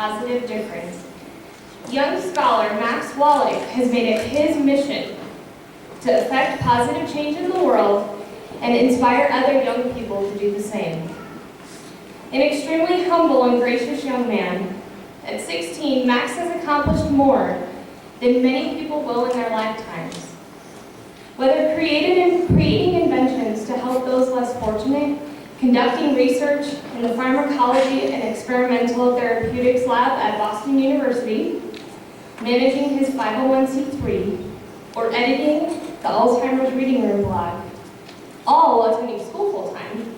positive difference. Young scholar Max Wallack has made it his mission to effect positive change in the world and inspire other young people to do the same. An extremely humble and gracious young man, at 16, Max has accomplished more than many people will in their lifetimes. Whether creating inventions to help those less fortunate, conducting research in the pharmacology and experimental therapeutics lab at Boston University, managing his 501c3, or editing the Alzheimer's Reading Room blog, all while attending school full-time,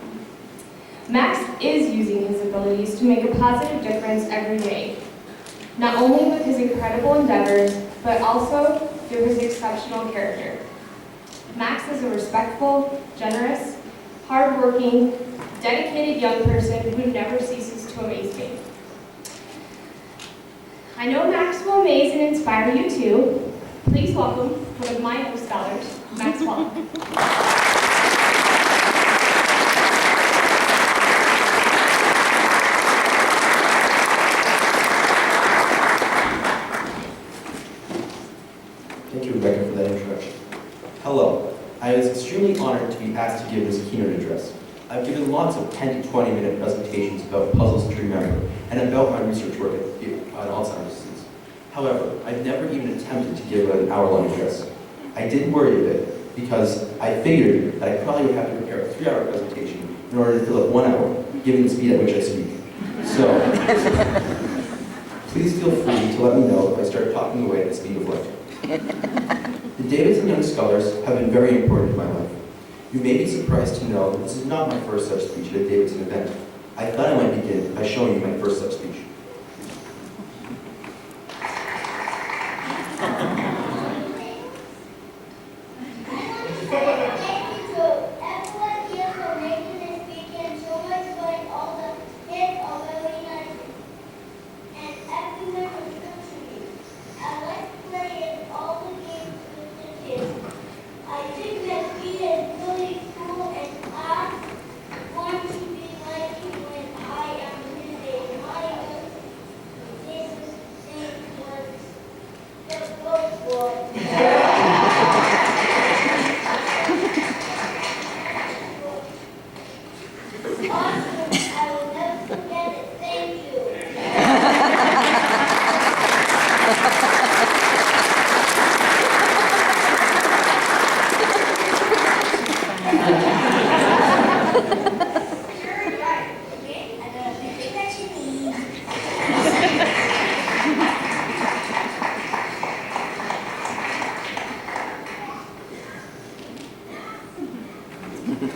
Max is using his abilities to make a positive difference every day, not only with his incredible endeavors, but also through his exceptional character. Max is a respectful, generous, hardworking, dedicated young person who never ceases to amaze me. I know Max will amaze and inspire you too. Please welcome one of my co-scholars, Max Wallack. Thank you, Rebecca, for that introduction. Hello. I was extremely honored to be asked to give this keynote address. I've given lots of 10 to 20-minute presentations about puzzles to remember and about my research work on Alzheimer's disease. However, I've never even attempted to give an hour-long address. I did worry a bit because I figured that I probably would have to prepare a 3-hour presentation in order to fill up 1 hour, given the speed at which I speak. So, please feel free to let me know if I start talking away at the speed of light. The Davidson Young Scholars have been very important in my life. You may be surprised to know that this is not my first such speech at a Davidson event. I thought I might begin by showing you my first such speech.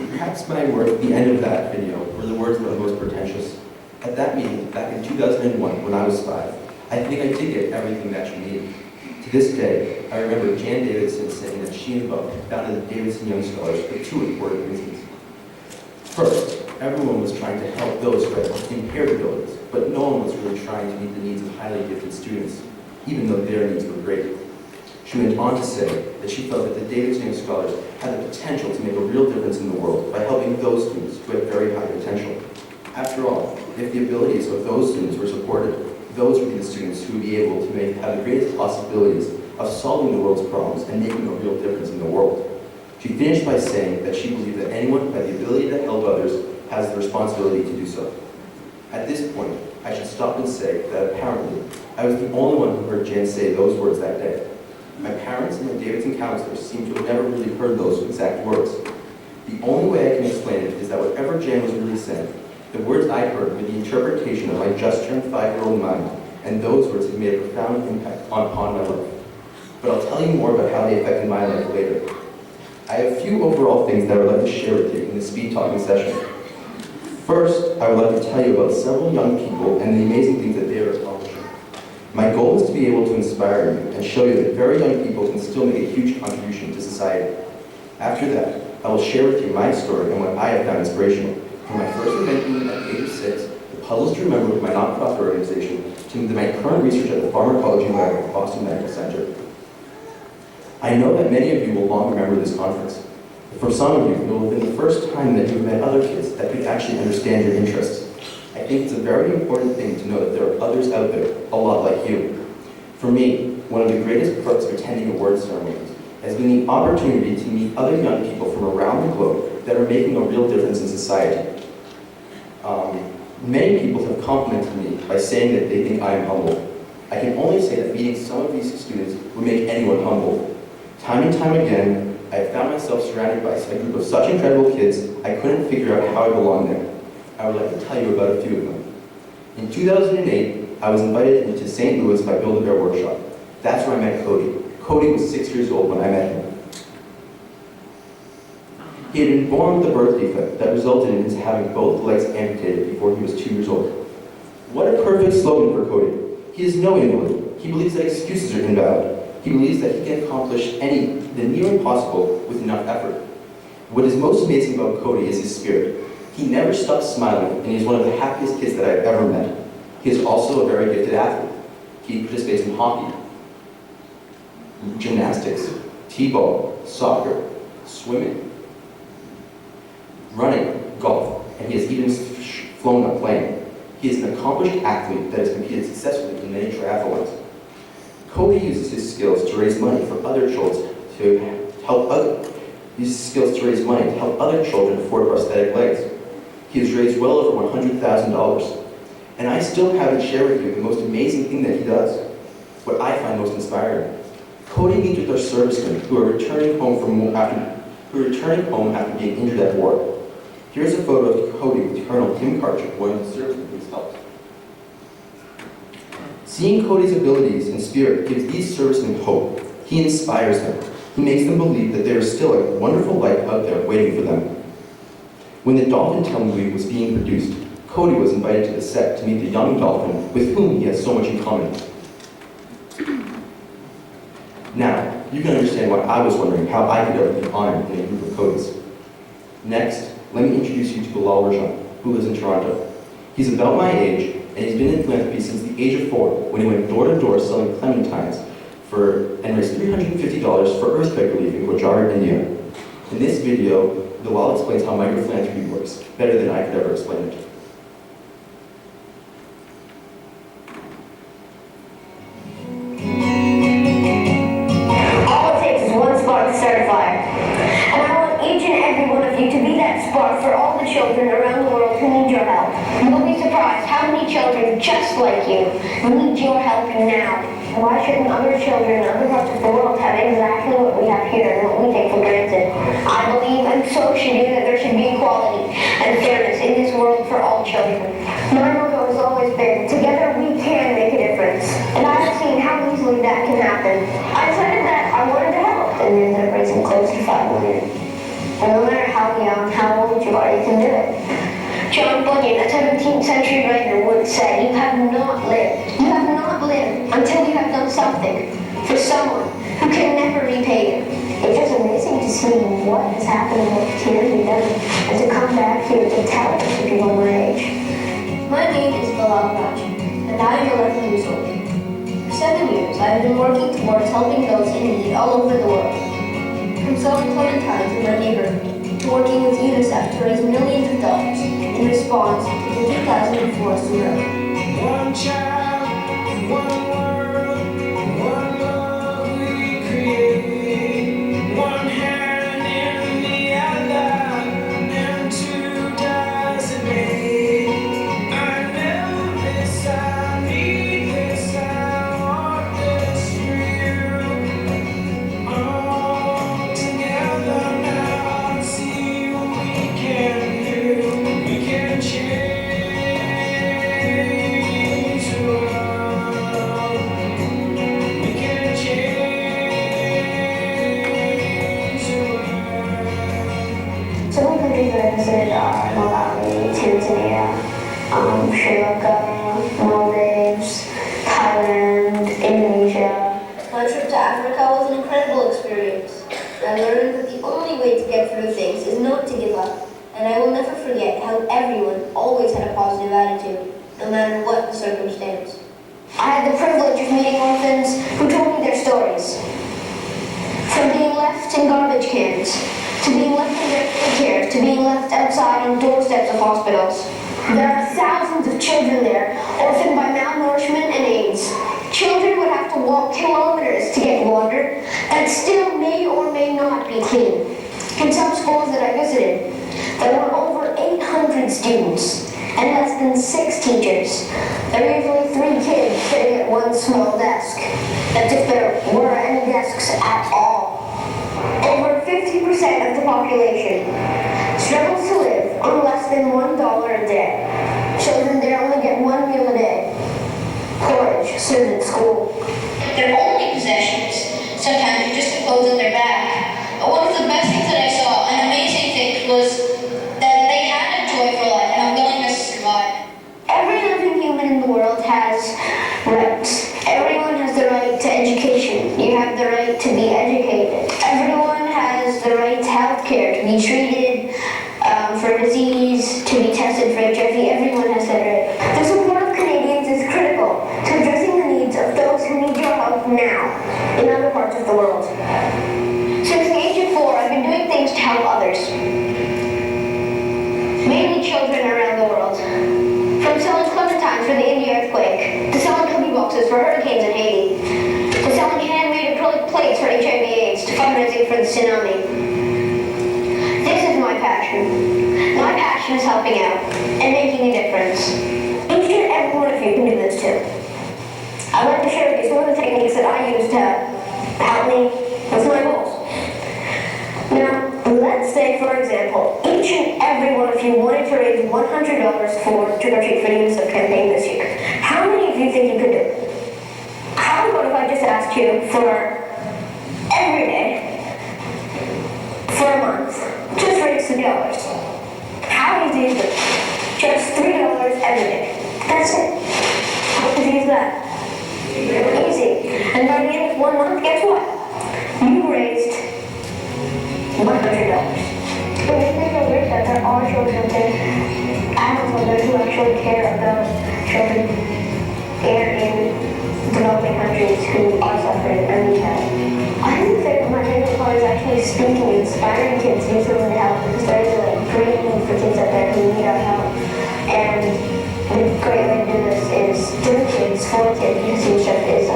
Perhaps my words at the end of that video were the words that were most pretentious. At that meeting, back in 2001, when I was 5, I think I did get everything that you needed. To this day, I remember Jan Davidson saying that she and Buck founded the Davidson Young Scholars for 2 important reasons. First, everyone was trying to help those who had impaired abilities, but no one was really trying to meet the needs of highly gifted students, even though their needs were great. She went on to say that she felt that the Davidson Young Scholars had the potential to make a real difference in the world by helping those students who had very high potential. After all, if the abilities of those students were supported, those would be the students who would be able to have the greatest possibilities of solving the world's problems and making a real difference in the world. She finished by saying that she believed that anyone who had the ability to help others has the responsibility to do so. At this point, I should stop and say that apparently, I was the only one who heard Jan say those words that day. My parents and the Davidson counselors seem to have never really heard those exact words. The only way I can explain it is that whatever Jan was really saying, the words I heard were the interpretation of my just turned 5-year-old mind, and those words have made a profound impact upon my life. But I'll tell you more about how they affected my life later. I have a few overall things that I would like to share with you in this speed talking session. First, I would like to tell you about several young people and the amazing things that they are accomplishing. My goal is to be able to inspire you and show you that very young people can still make a huge contribution to society. After that, I will share with you my story and what I have found inspirational, from my first invention at the age of 6, the puzzles to remember with my nonprofit organization, to my current research at the Pharmacology Lab at Boston Medical Center. I know that many of you will long remember this conference. For some of you, it will have been the first time that you've met other kids that could actually understand your interests. I I think it's a very important thing to know that there are others out there, a lot like you. For me, one of the greatest perks of attending award ceremonies has been the opportunity to meet other young people from around the globe that are making a real difference in society. Many people have complimented me by saying that they think I am humble. I can only say that meeting some of these students would make anyone humble. Time and time again, I have found myself surrounded by a group of such incredible kids, I couldn't figure out how I belong there. I would like to tell you about a few of them. In 2008, I was invited into St. Louis by Build-A-Bear Workshop. That's where I met Cody. Cody was 6 years old when I met him. He had been born with a birth defect that resulted in his having both legs amputated before he was 2 years old. What a perfect slogan for Cody. He is no invalid. He believes that excuses are invalid. He believes that he can accomplish the near impossible with enough effort. What is most amazing about Cody is his spirit. He never stops smiling, and he's one of the happiest kids that I've ever met. He is also a very gifted athlete. He participates in hockey, gymnastics, t-ball, soccer, swimming, running, golf, and he has even flown a plane. He is an accomplished athlete that has competed successfully in many triathlons. Cody uses his skills to raise money for other children afford prosthetic legs. He has raised well over $100,000. And I still haven't shared with you the most amazing thing that he does, what I find most inspiring. Cody meets with our servicemen who are returning home after being injured at war. Here's a photo of Cody with Colonel Tim Karcher, one of the servicemen who has helped. Seeing Cody's abilities and spirit gives these servicemen hope. He inspires them. He makes them believe that there is still a wonderful life out there waiting for them. When the Dolphin Tale movie was being produced, Cody was invited to the set to meet the young dolphin with whom he has so much in common. Now, you can understand why I was wondering how I could ever be honored in a group of Codys. Next, let me introduce you to Bilal Rajan, who lives in Toronto. He's about my age, and he's been in philanthropy since the age of 4, when he went door to door selling clementines and raised $350 for earthquake relief in Gujarat, India. In this video, Bilal explains how microphilanthropy works, better than I could ever explain it. All it takes is one spark to start a fire. And I want each and every one of you to be that spark for all the children around the world who need your help. You'll be surprised how many children just like you need your help now. Why shouldn't other children in other parts of the world have exactly what we have here and what we take for granted? I believe, and so should you, that there should be equality and fairness in this world for all children. My motto has always been, together we can make a difference. And I have seen how easily that can happen. I decided that I wanted to help, and ended up raising close to $5 million. And no matter how young, how old you are, you can do it. John Bunyan, a 17th century writer, once said, you have not lived until you have done something for someone who can never repay you. It's just amazing to see what has happened and what can be done, and to come back here to tell it to people my age. My name is Bilal Rajan, and I am 11 years old. For 7 years, I have been working towards helping those in need all over the world. From selling clementines in my neighborhood to working with UNICEF to raise millions of dollars in response to the 2004 tsunami. One child, one world, one love we create. One hand in the other, and 2 designate. I know this, I need this, I want this for you. All together now, let's see what we can do. We can change. Some of the countries that I visited are Malawi, Tanzania, Sri Lanka, Maldives, Thailand, Indonesia. My trip to Africa was an incredible experience. I learned that the only way to get through things is not to give up. And I will never forget how everyone always had a positive attitude, no matter what the circumstance. I had the privilege of meeting orphans who told me their stories. From being left in garbage cans, to being left in their daycares, to being left outside on doorsteps of hospitals. There are thousands of children there, orphaned by malnourishment and AIDS. Children would have to walk kilometers to get water that still may or may not be clean. In some schools that I visited, there were over 800 students and less than 6 teachers. There are usually 3 kids sitting at one small desk, as if there were any desks at all. Over 50% of the population struggles to live on less than $1 a day. Children there only get 1 meal a day. Porridge served at school. Their only possessions sometimes are just the clothes on their back. But one of the best things that I saw, an amazing thing, was that they had a joyful life and a willingness to survive. Every living human in the world has rights. Everyone has the right to education. You have the right to be educated. Everyone has the right to health care, to be treated for disease, to be tested for HIV. Everyone has that right. The support of Canadians is critical to addressing the needs of those who need your help now in other parts of the world. Since the age of 4, I've been doing things to help others, mainly children around the world. From selling clementines for the India earthquake, to selling cookie boxes for hurricanes in Haiti, to selling handmade acrylic plates for HIV/AIDS, to fundraising for the tsunami. This is my passion. My passion is helping out and making a difference. Each and every one of you can do this too. I'd like to share with you some of the techniques that I use to help me with my goals. Now, let's say, for example, each and every one of you wanted to raise $100 for Trick or Treat for UNICEF campaign this year. How many of you think you could do it? How about if I just asked you for every day, for a month, just raise $3? How easy is it? Just $3 every day. That's it. How easy is that? Easy. And by the end of 1 month, guess what? You raised $100. But isn't it so great that there are children out there, adults out there who actually care about children in developing countries who are suffering and need help? I think my favorite part is actually speaking and inspiring kids to use willing to help, because there is a great need for kids out there who need our help. And a great way to do this is through kids, for kids, because UNICEF is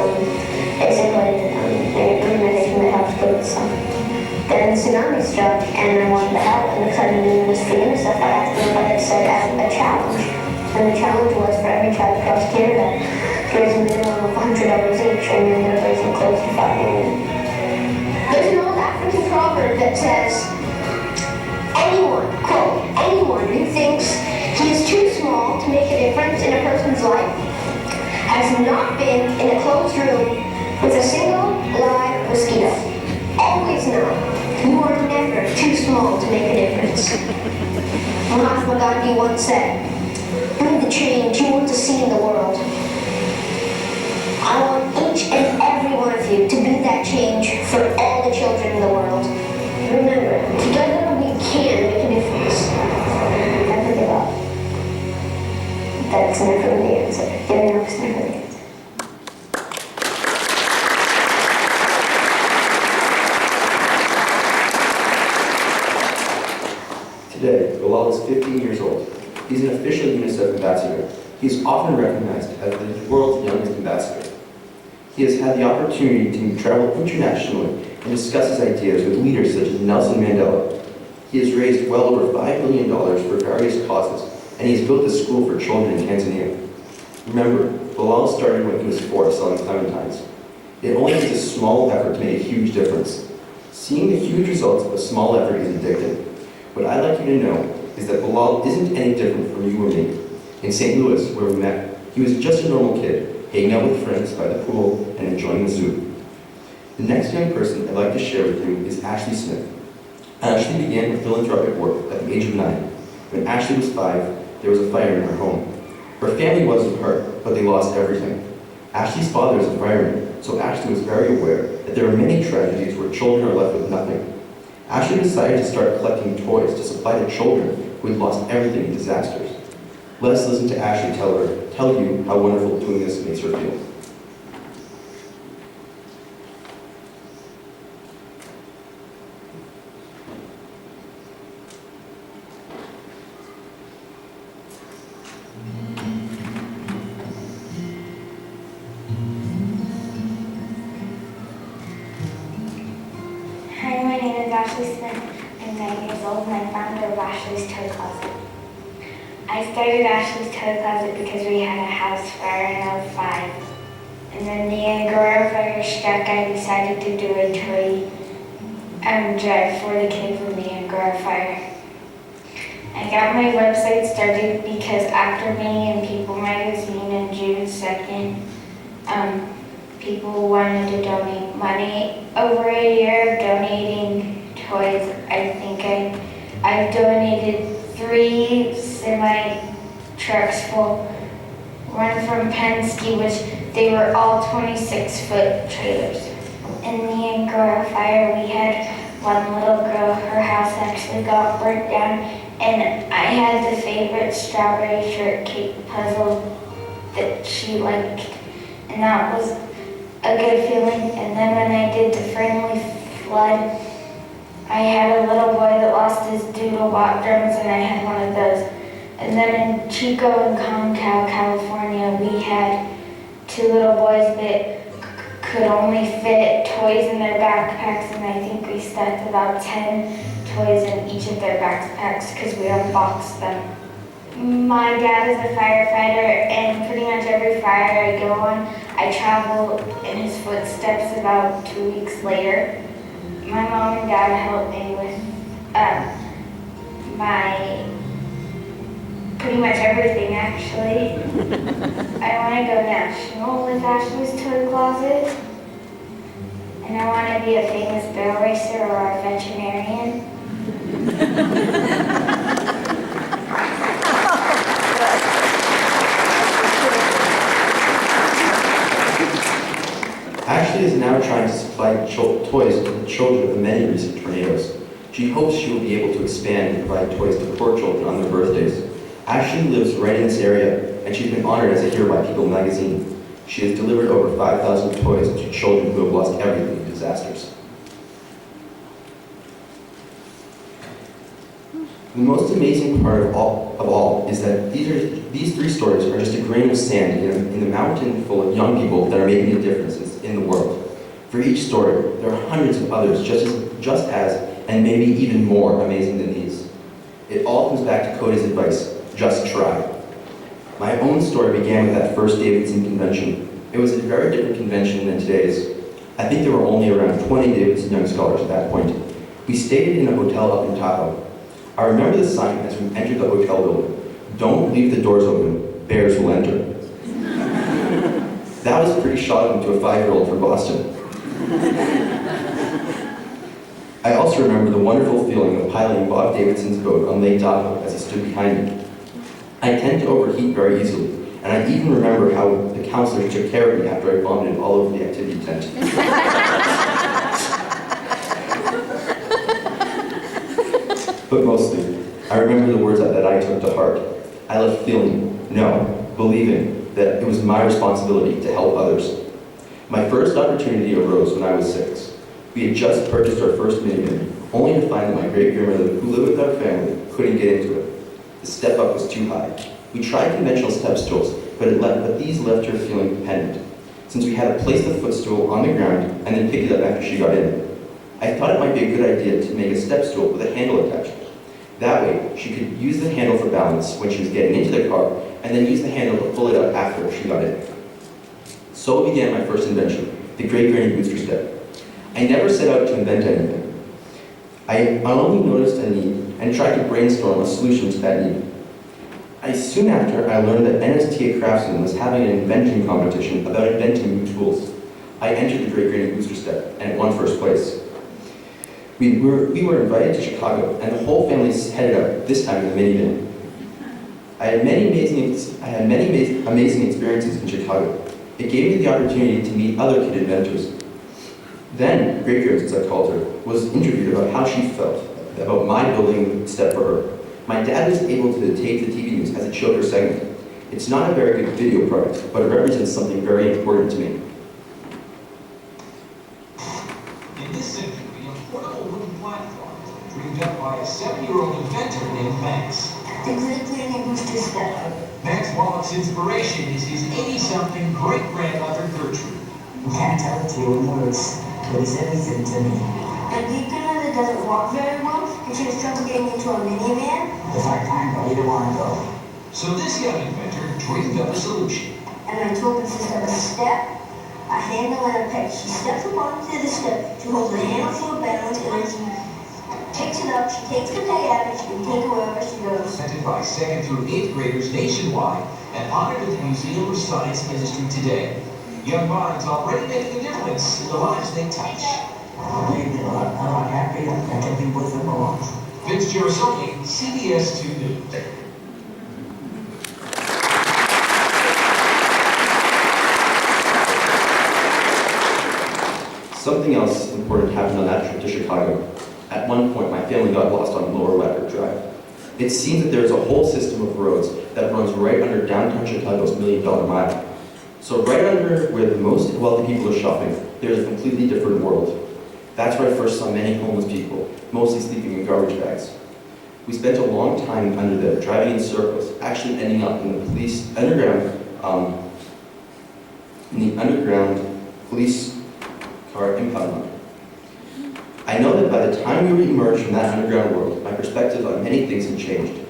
basically an organization that helps kids. Then the tsunami struck and I wanted to help, and because I've been doing this for UNICEF, I asked them if I could set out a challenge. And the challenge was for every child across Canada to raise a minimum of $100 each, and we ended up raising close to $5 million. There's an old African proverb that says, anyone, quote, anyone who thinks he is too small to make a difference in a person's life has not been in a closed room with a single live mosquito. Always know, you are never too small to make a difference. Mahatma Gandhi once said, be the change you want to see in the world. I want each and every one of you to be that change for all the children in the world. Remember, together we can make a difference. Never give up. That's never the answer. Giving up is never the answer. Today, Wallack is 15 years old. He's an official UNICEF ambassador. He is often recognized as the world's youngest ambassador. He has had the opportunity to travel internationally and discuss his ideas with leaders such as Nelson Mandela. He has raised well over $5 million for various causes, and he has built a school for children in Tanzania. Remember, Wallack started when he was 4 selling clementines. It only takes a small effort to make a huge difference. Seeing the huge results of a small effort is addictive. What I'd like you to know is that Wallack isn't any different from you or me. In St. Louis, where we met, he was just a normal kid, hanging out with friends by the pool and enjoying the zoo. The next young person I'd like to share with you is Ashley Smith. Ashley began her philanthropic work at the age of 9. When Ashley was 5, there was a fire in her home. Her family wasn't hurt, but they lost everything. Ashley's father is a fireman, so Ashley was very aware that there are many tragedies where children are left with nothing. Ashley decided to start collecting toys to supply to children who had lost everything in disasters. Let's listen to Ashley tell you how wonderful doing this makes her feel. Ashley Smith. I'm 9 years old and I'm founder of Ashley's Toy Closet. I started Ashley's Toy Closet because we had a house fire and I was 5. And then the Angora fire struck. I decided to do a toy drive for the kids in the Angora fire. I got my website started because after me and People magazine on June 2nd, people wanted to donate money. Over a year of donating toys, I think I've donated 3 semi-trucks full. One from Penske, which they were all 26-foot trailers. In the Angora fire, we had one little girl, her house actually got burnt down, and I had the favorite strawberry shortcake puzzle that she liked, and that was a good feeling. And then when I did the friendly flood, I had a little boy that lost his doodle-bop drums, and I had one of those. And then in Chico and Concow, California, we had 2 little boys that could only fit toys in their backpacks, and I think we stuck about 10 toys in each of their backpacks because we unboxed them. My dad is a firefighter, and pretty much every fire I go on, I travel in his footsteps about 2 weeks later. My mom and dad help me with pretty much everything, actually. I want to go national with Ashley's Toy Closet, and I want to be a famous barrel racer or a veterinarian. Ashley is now trying to supply toys to the children of the many recent tornadoes. She hopes she will be able to expand and provide toys to poor children on their birthdays. Ashley lives right in this area, and she's been honored as a hero by People magazine. She has delivered over 5,000 toys to children who have lost everything in disasters. The most amazing part of all is that these 3 stories are just a grain of sand in a mountain full of young people that are making a difference in the world. For each story, there are hundreds of others just as, and maybe even more amazing than these. It all comes back to Cody's advice: just try. My own story began with that first Davidson convention. It was a very different convention than today's. I think there were only around 20 Davidson Young Scholars at that point. We stayed in a hotel up in Tahoe. I remember the sign as we entered the hotel building: "Don't leave the doors open, bears will enter." That was pretty shocking to a 5-year-old from Boston. I also remember the wonderful feeling of piloting Bob Davidson's boat on Lake Tahoe as he stood behind me. I tend to overheat very easily, and I even remember how the counselors took care of me after I vomited all over the activity tent. But mostly, I remember the words that I took to heart. I left feeling, no, believing that it was my responsibility to help others. My first opportunity arose when I was 6. We had just purchased our first minivan, only to find that my great-grandmother, who lived with our family, couldn't get into it. The step-up was too high. We tried conventional step stools, but these left her feeling dependent, since we had to place the footstool on the ground and then pick it up after she got in. I thought it might be a good idea to make a step stool with a handle attached. That way, she could use the handle for balance when she was getting into the car, and then use the handle to pull it out after she got in. So began my first invention, the Great Granny Booster Step. I never set out to invent anything. I only noticed a need and tried to brainstorm a solution to that need. Soon after, I learned that NSTA Craftsman was having an invention competition about inventing new tools. I entered the Great Granny Booster Step and won first place. We were invited to Chicago, and the whole family headed up, this time in the minivan. I had many amazing experiences in Chicago. It gave me the opportunity to meet other kid inventors. Then, Great Granny, as I called her, was interviewed about how she felt about my building the step for her. My dad was able to tape the TV news as it showed her segment. It's not a very good video product, but it represents something very important to me. In this century, a portable wooden platform dreamed up by a 7-year-old inventor named Max. The Great Granny Booster Step. Max Wallack's inspiration is his 80-something great-grandmother Gertrude. I can't tell it to you in words, but it's everything to me. But you can have doesn't walk very well, and she has trouble getting into a minivan. The fact I know you don't want to go. So this young inventor dreamed up a solution. And I told the system a step, a handle, and a peg. She steps up onto the step, she holds the handle for a balance, and then she picks it up, she takes the peg out, and she can take it wherever she goes. Presented by 2nd through 8th graders nationwide and honored at the Museum of Science Industry today. Young minds already making a difference in the lives they touch. I'm happy I can be with them more. Vince Girasoli, CBS 2 News. Something else important happened on that trip to Chicago. At one point, my family got lost on Lower Wallack Drive. It seems that there is a whole system of roads that runs right under downtown Chicago's $1 Million Mile. So right under where the most wealthy people are shopping, there is a completely different world. That's where I first saw many homeless people, mostly sleeping in garbage bags. We spent a long time under there, driving in circles, actually ending up in the underground police car impound lot. I know that by the time we emerged from that underground world, my perspective on many things had changed.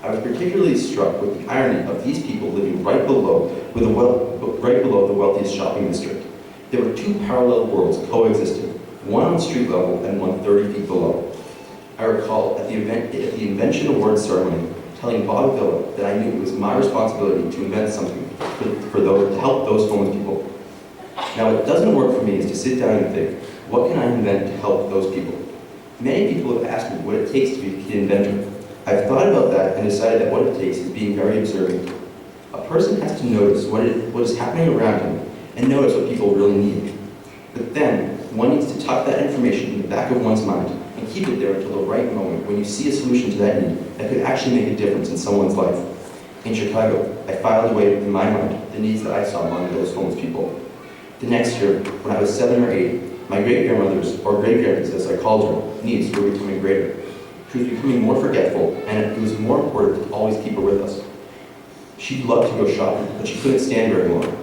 I was particularly struck with the irony of these people living right below the wealthiest shopping district. There were two parallel worlds coexisting, one on street level and one 30 feet below. I recall at the Invention Awards ceremony telling Bob Villa that I knew it was my responsibility to invent something to help those homeless people. Now, what doesn't work for me is to sit down and think, what can I invent to help those people? Many people have asked me what it takes to be an inventor. I've thought about that and decided that what it takes is being very observant. A person has to notice what is happening around him and notice what people really need. But then, one needs to tuck that information in the back of one's mind and keep it there until the right moment when you see a solution to that need that could actually make a difference in someone's life. In Chicago, I filed away in my mind the needs that I saw among those homeless people. The next year, when I was 7 or 8, my great-grandmother's, or great-grandmother's as I called her, needs were becoming greater. She was becoming more forgetful, and it was more important to always keep her with us. She loved to go shopping, but she couldn't stand very long.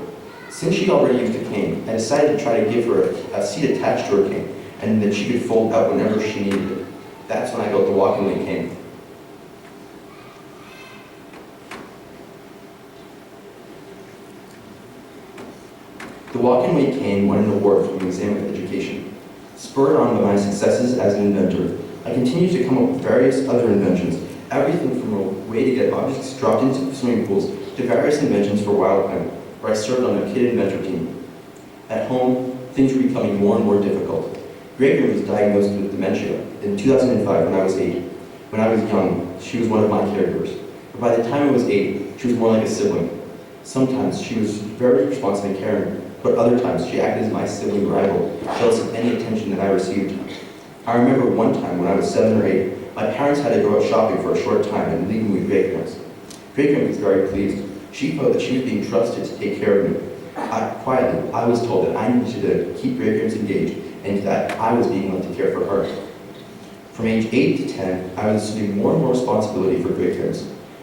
Since she already used a cane, I decided to try to give her a seat attached to her cane, and that she could fold out whenever she needed it. That's when I built the walk-and-wait cane. The walk-and-wait cane won an award from the Museum of Education. Spurred on by my successes as an inventor, I continued to come up with various other inventions, everything from a way to get objects dropped into swimming pools to various inventions for wildlife, where I served on a kid inventor team. At home, things were becoming more and more difficult. Gregory was diagnosed with dementia in 2005 when I was 8. When I was young, she was one of my caregivers. But by the time I was 8, she was more like a sibling. Sometimes she was very responsive and caring, but other times she acted as my sibling rival, jealous of any attention that I received. I remember one time when I was 7 or 8, my parents had to go out shopping for a short time and leave me with Gregory. Gregory was very pleased. She felt that she was being trusted to take care of me. Quietly, I was told that I needed to keep Gregory engaged and that I was being left to care for her. From age 8 to 10, I was assuming more and more responsibility for Gregory.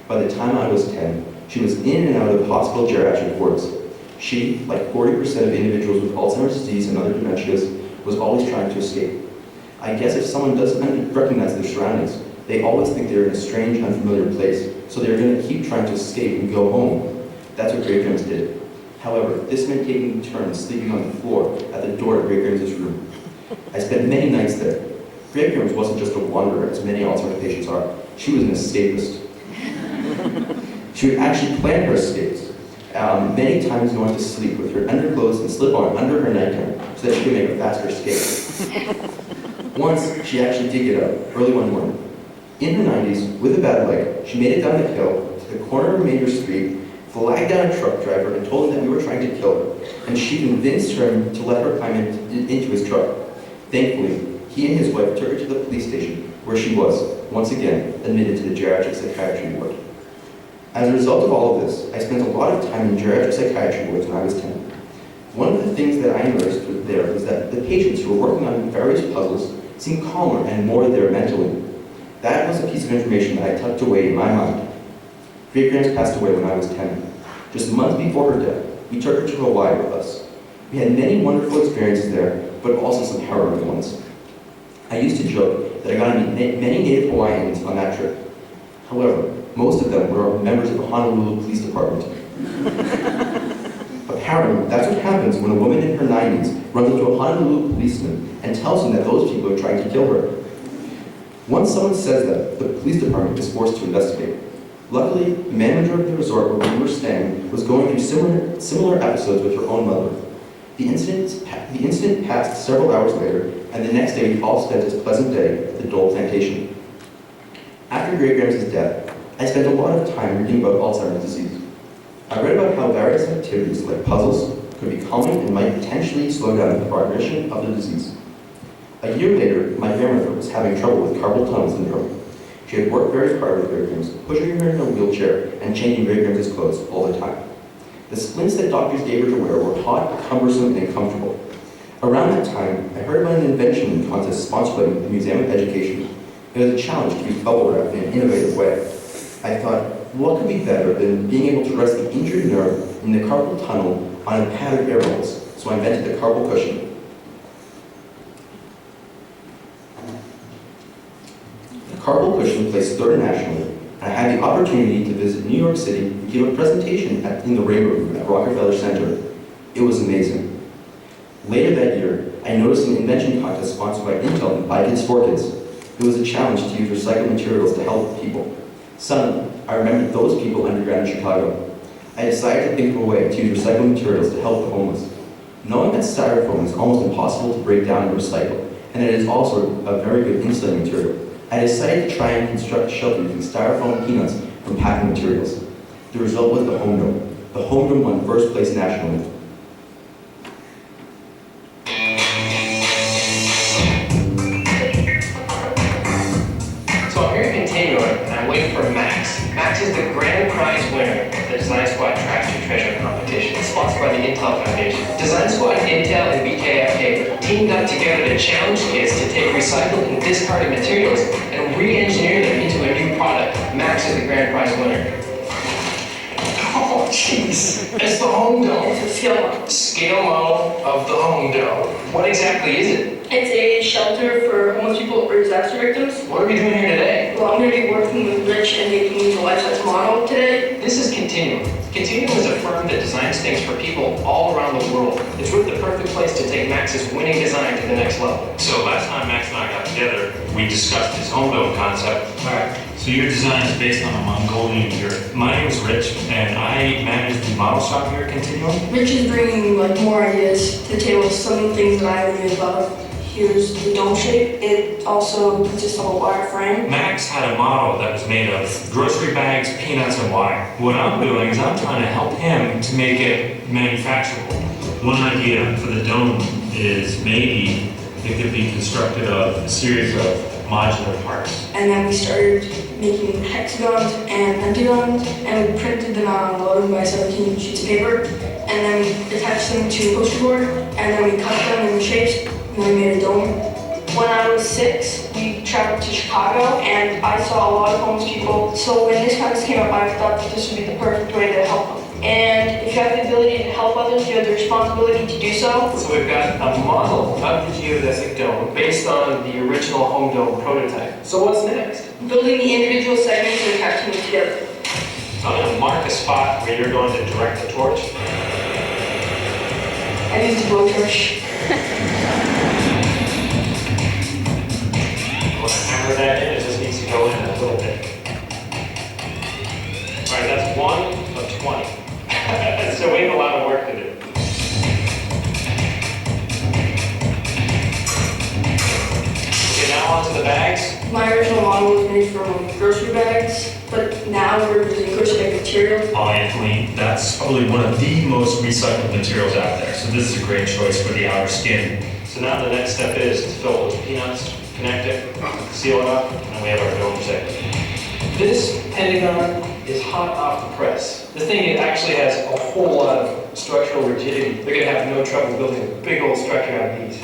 By the time I was 10, she was in and out of hospital geriatric wards. She, like 40% of individuals with Alzheimer's disease and other dementias, was always trying to escape. I guess if someone doesn't recognize their surroundings, they always think they're in a strange, unfamiliar place, so they're going to keep trying to escape and go home. That's what Great Grams did. However, this meant taking turns sleeping on the floor at the door of Great Grams' room. I spent many nights there. Great Grams wasn't just a wanderer, as many Alzheimer's patients are. She was an escapist. She would actually plan her escapes, many times going to sleep with her underclothes and slip-on under her nightgown so that she could make a faster escape. Once, she actually did get up, early one morning. In her 90s, with a bad leg, she made it down the hill to the corner of Major Street, flagged down a truck driver and told him that we were trying to kill her, and she convinced him to let her climb into his truck. Thankfully, he and his wife took her to the police station, where she was, once again, admitted to the geriatric psychiatry ward. As a result of all of this, I spent a lot of time in geriatric psychiatry wards when I was 10. One of the things that I noticed there was that the patients who were working on various puzzles seemed calmer and more there mentally. That was a piece of information that I tucked away in my mind. Great Grams passed away when I was 10. Just months before her death, we took her to Hawaii with us. We had many wonderful experiences there, but also some harrowing ones. I used to joke that I got to meet many Native Hawaiians on that trip. However, most of them were members of the Honolulu Police Department. Apparently, that's what happens when a woman in her 90s runs into a Honolulu policeman and tells him that those people are trying to kill her. Once someone says that, the police department is forced to investigate. Luckily, the manager of the resort where we were staying was going through similar episodes with her own mother. The incident passed several hours later, and the next day we all spent a pleasant day at the Dole Plantation. After Great Grams' death, I spent a lot of time reading about Alzheimer's disease. I read about how various activities like puzzles could be calming and might potentially slow down the progression of the disease. A year later, my grandmother was having trouble with carpal tunnel syndrome. She had worked very hard with Great Grams, pushing her in a wheelchair and changing Great Grams' clothes all the time. The splints that doctors gave her to wear were hot, cumbersome, and uncomfortable. Around that time, I heard about an invention contest sponsored by the Museum of Education. It was a challenge to use bubble wrap in an innovative way. I thought, what could be better than being able to rest the injured nerve in the carpal tunnel on a pad of air bubbles? So I invented the carpal cushion. The carpal cushion placed third nationally, and I had the opportunity to visit New York City and give a presentation in the Rainbow Room at Rockefeller Center. It was amazing. Later that year, I noticed an invention contest sponsored by Intel and By Kids for Kids. It was a challenge to use recycled materials to help people. Suddenly, I remembered those people underground in Chicago. I decided to think of a way to use recycled materials to help the homeless. Knowing that styrofoam is almost impossible to break down and recycle, and it is also a very good insulating material, I decided to try and construct a shelter using styrofoam peanuts from packing materials. The result was the Home Dome. The Home Dome won first place nationally. So I'm here at Continuum, and I'm waiting for Max. Max is the grand prize winner of the Design Squad Trash to Treasure competition, sponsored by the Intel Foundation. Design Squad, Intel, and BKFK teamed up together to challenge kids to take recycled and discarded materials and re-engineer them into a new product. Max is the grand prize winner. Oh, jeez. It's the Home Dome. It's a scale model. Scale model of the Home Dome. What exactly is it? It's a shelter for homeless people or disaster victims. What are we doing here today? Well, I'm going to be working with Rich and making the life-size model today. This is Continuum. Continuum is a firm that designs things for people all around the world. It's really the perfect place to take Max's winning design to the next level. So last time Max and I got together, we discussed his home dome concept. All right. So your design is based on a Mongolian yurt. My name is Rich, and I manage the model shop here at Continuum. Rich is bringing more ideas to the table. Some of the things that I really love. Here's the dome shape. It also consists of a wire frame. Max had a model that was made of grocery bags, peanuts, and wire. What I'm doing is I'm trying to help him to make it manufacturable. One idea for the dome is maybe it could be constructed of a series of modular parts. And then we started making hexagons and pentagons, and we printed them out on 11 by 17 sheets of paper, and then we attached them to a poster board, and then we cut them in shapes, and then we made a dome. When I was 6, we traveled to Chicago, and I saw a lot of homeless people. So when this contest came up, I thought that this would be the perfect way to help them. And if you have the ability to help others, you have the responsibility to do so. So we've got a model of the geodesic dome based on the original Home Dome prototype. So what's next? Building the individual segments and attaching them together. So I'm going to mark a spot where you're going to direct the torch. I used a blowtorch. I'm going to hammer that in. It just needs to go in a little bit. All right, that's 1 of 20. So we have a lot of work to do. Okay, now on to the bags. My original model was made from grocery bags, but now we're using grocery bag material. Polyethylene, that's probably one of the most recycled materials out there. So this is a great choice for the outer skin. So now the next step is to fill it with peanuts, connect it, seal it up, and we have our dome shape. This pentagon is hot off the press. This thing actually has a whole lot of structural rigidity. They're going to have no trouble building a big old structure out of these.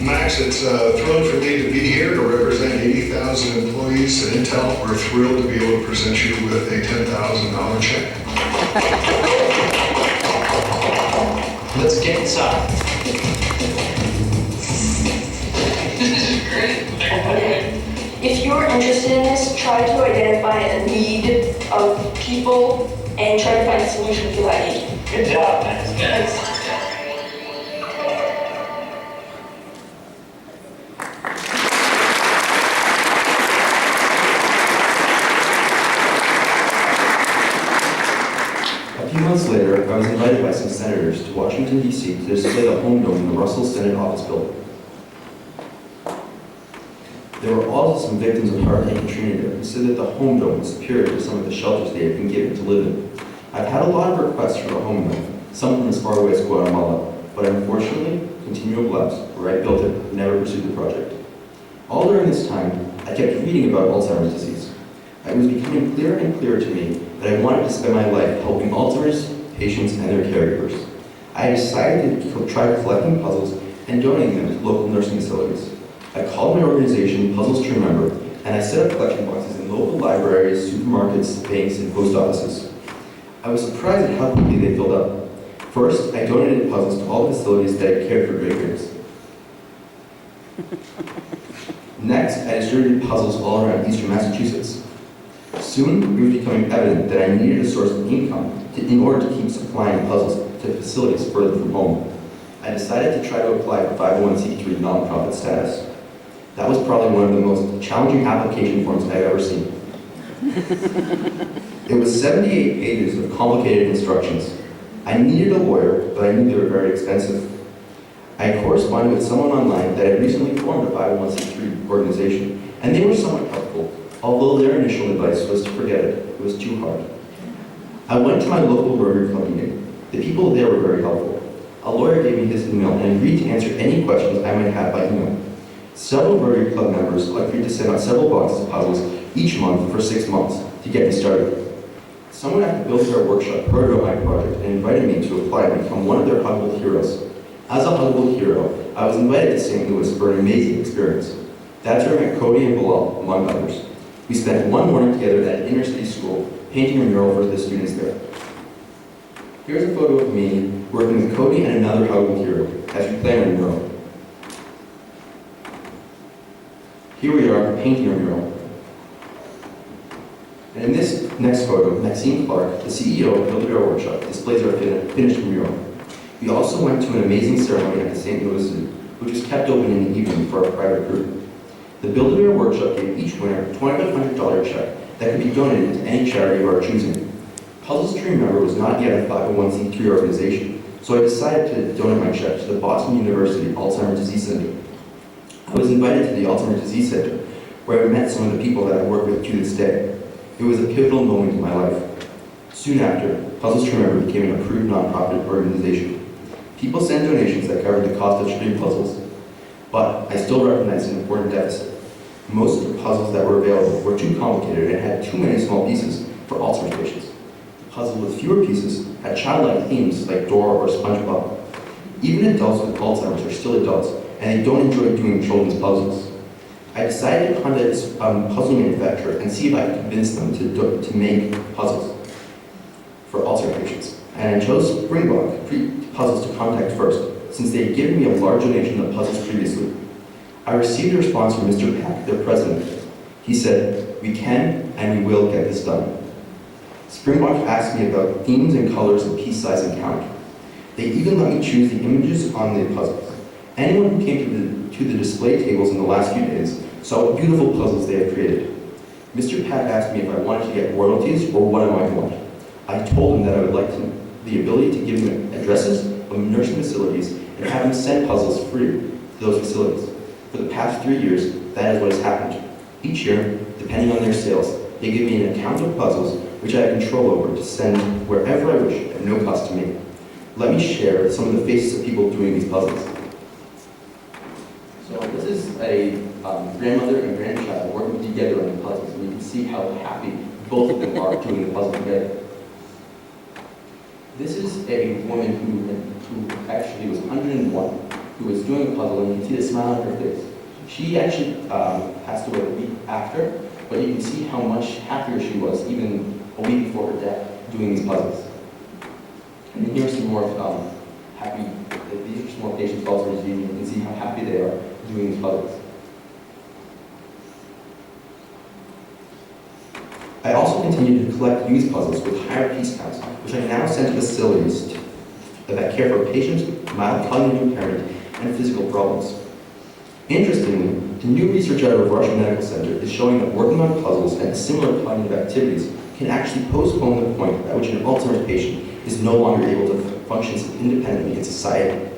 Max, it's thrilling for me to be here to represent 80,000 employees at Intel. We're thrilled to be able to present you with a $10,000 check. Let's get inside. This is great. If you're interested in this, try to identify a need of people and try to find a solution for that need. Good job, man. Thanks. A few months later, I was invited by some senators to Washington, D.C. to display the home dome in the Russell Senate Office Building. There were also some victims of Hurricane Katrina there who said that the home dome was superior to some of the shelters they had been given to live in. I've had a lot of requests for a home dome, some from as far away as Guatemala, but unfortunately, continual labs, where I built it, never pursued the project. All during this time, I kept reading about Alzheimer's disease. It was becoming clearer and clearer to me that I wanted to spend my life helping Alzheimer's patients and their caregivers. I decided to try collecting puzzles and donating them to local nursing facilities. I called my organization Puzzles to Remember, and I set up collection boxes in local libraries, supermarkets, banks, and post offices. I was surprised at how quickly they filled up. First, I donated puzzles to all the facilities that had cared for graybeards. Next, I distributed puzzles all around eastern Massachusetts. Soon, it was becoming evident that I needed a source of income in order to keep supplying puzzles to facilities further from home. I decided to try to apply for 501c3 nonprofit status. That was probably one of the most challenging application forms I've ever seen. It was 78 pages of complicated instructions. I needed a lawyer, but I knew they were very expensive. I corresponded with someone online that had recently formed a 501c3 organization, and they were somewhat helpful, although their initial advice was to forget it. It was too hard. I went to my local Rotary Club meeting. The people there were very helpful. A lawyer gave me his email and agreed to answer any questions I might have by email. Several Rotary Club members agreed to send out several boxes of puzzles each month for 6 months to get me started. Someone at the Build Fair workshop heard about my project and invited me to apply and become one of their Huggled heroes. As a Huggled hero, I was invited to St. Louis for an amazing experience. That's where I met Cody and Bilal, among others. We spent one morning together at an inner city school, painting a mural for the students there. Here's a photo of me working with Cody and another Huggled hero as we play on a mural. Here we are painting a mural. And in this next photo, Maxine Clark, the CEO of Build a Bear Workshop, displays our finished mural. We also went to an amazing ceremony at the St. Louis Zoo, which was kept open in the evening for our private group. The Build a Bear Workshop gave each winner a $2,500 check that could be donated to any charity of our choosing. Puzzles to Remember was not yet a 501c3 organization, so I decided to donate my check to the Boston University Alzheimer's Disease Center. I was invited to the Alzheimer's Disease Center, where I met some of the people that I work with to this day. It was a pivotal moment in my life. Soon after, Puzzles to Remember became an approved nonprofit organization. People sent donations that covered the cost of shipping puzzles, but I still recognized an important deficit. Most of the puzzles that were available were too complicated and had too many small pieces for Alzheimer's patients. The puzzle with fewer pieces had childlike themes like Dora or SpongeBob. Even adults with Alzheimer's are still adults, and they don't enjoy doing children's puzzles. I decided to contact this puzzle manufacturer and see if I could convince them to make puzzles for Alzheimer's patients. And I chose Springbok Puzzles to contact first, since they had given me a large donation of puzzles previously. I received a response from Mr. Pack, their president. He said, "We can and we will get this done." Springbok asked me about themes and colors and piece size and count. They even let me choose the images on the puzzles. Anyone who came to the display tables in the last few days saw what beautiful puzzles they had created. Mr. Pack asked me if I wanted to get royalties or what I might want. I told him that I would like the ability to give them addresses of nursing facilities and have them send puzzles free to those facilities. For the past 3 years, that is what has happened. Each year, depending on their sales, they give me an account of puzzles which I have control over to send wherever I wish at no cost to me. Let me share some of the faces of people doing these puzzles. So this is a grandmother and grandchild working together on the puzzles, and you can see how happy both of them are doing the puzzle together. This is a woman who actually was 101, who was doing a puzzle, and you can see the smile on her face. She actually passed away a week after, but you can see how much happier she was even a week before her death doing these puzzles. And here's some more of happy, these are small patients with Alzheimer's disease, and you can see how happy they are doing these puzzles. I also continue to collect used puzzles with higher piece counts, which I now send to facilities that care for patients with mild cognitive impairment and physical problems. Interestingly, the new research out of Varsha Medical Center is showing that working on puzzles and similar cognitive activities can actually postpone the point at which an Alzheimer's patient is no longer able to function independently in society.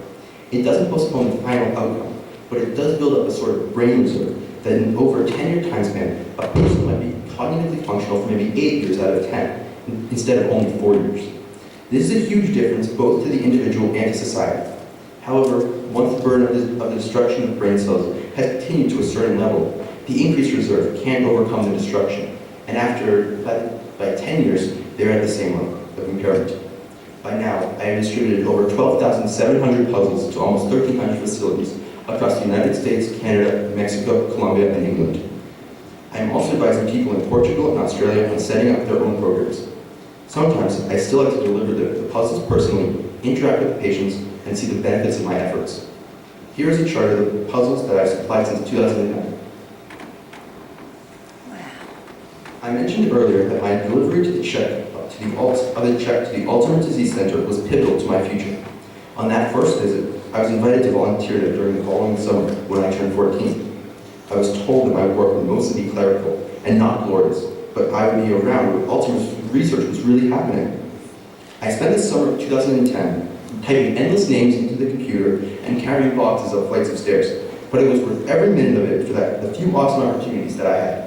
It doesn't postpone the final outcome, but it does build up a sort of brain reserve that in over a 10-year time span, a person might be cognitively functional for maybe 8 years out of 10, instead of only 4 years. This is a huge difference both to the individual and to society. However, once the burden of the destruction of brain cells has continued to a certain level, the increased reserve can't overcome the destruction, and by 10 years, they're at the same level of impairment. By now, I have distributed over 12,700 puzzles to almost 1,300 facilities across the United States, Canada, Mexico, Colombia, and England. I am also advising people in Portugal and Australia on setting up their own programs. Sometimes, I still like to deliver the puzzles personally, interact with the patients, and see the benefits of my efforts. Here is a chart of the puzzles that I've supplied since 2009. I mentioned earlier that my delivery to the check to the Alzheimer's Disease Center was pivotal to my future. On that first visit, I was invited to volunteer there during the following summer when I turned 14. I was told that my work would mostly be clerical and not glorious, but I would be around where Alzheimer's research was really happening. I spent the summer of 2010 typing endless names into the computer and carrying boxes up flights of stairs, but it was worth every minute of it for the few awesome opportunities that I had.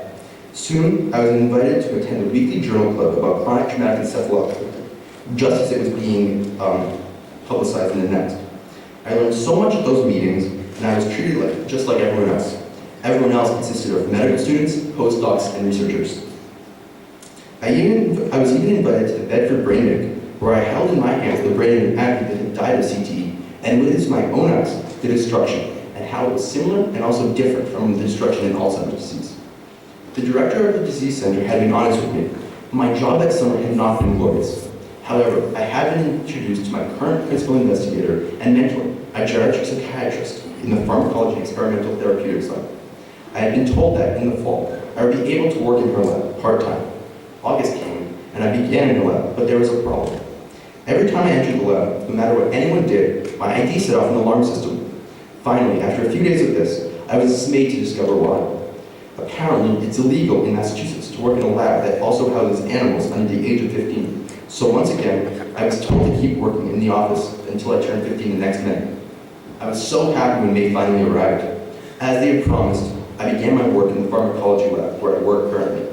Soon, I was invited to attend a weekly journal club about chronic traumatic encephalopathy, just as it was being publicized in the net. I learned so much at those meetings, and I was treated just like everyone else. Everyone else consisted of medical students, postdocs, and researchers. I was even invited to the Bedford Brain Bank, where I held in my hands the brain of an athlete that had died of CTE, and witnessed my own eyes the destruction, and how it was similar and also different from the destruction in Alzheimer's disease. The director of the disease center had been honest with me. My job that summer had not been glorious. However, I had been introduced to my current principal investigator and mentor, a geriatric psychiatrist in the pharmacology experimental therapeutics lab. I had been told that in the fall, I would be able to work in her lab part-time. August came, and I began in the lab, but there was a problem. Every time I entered the lab, no matter what anyone did, my ID set off an alarm system. Finally, after a few days of this, I was dismayed to discover why. Apparently, it's illegal in Massachusetts to work in a lab that also houses animals under the age of 15. So once again, I was told to keep working in the office until I turned 15 the next minute. I was so happy when May finally arrived. As they had promised, I began my work in the pharmacology lab where I work currently.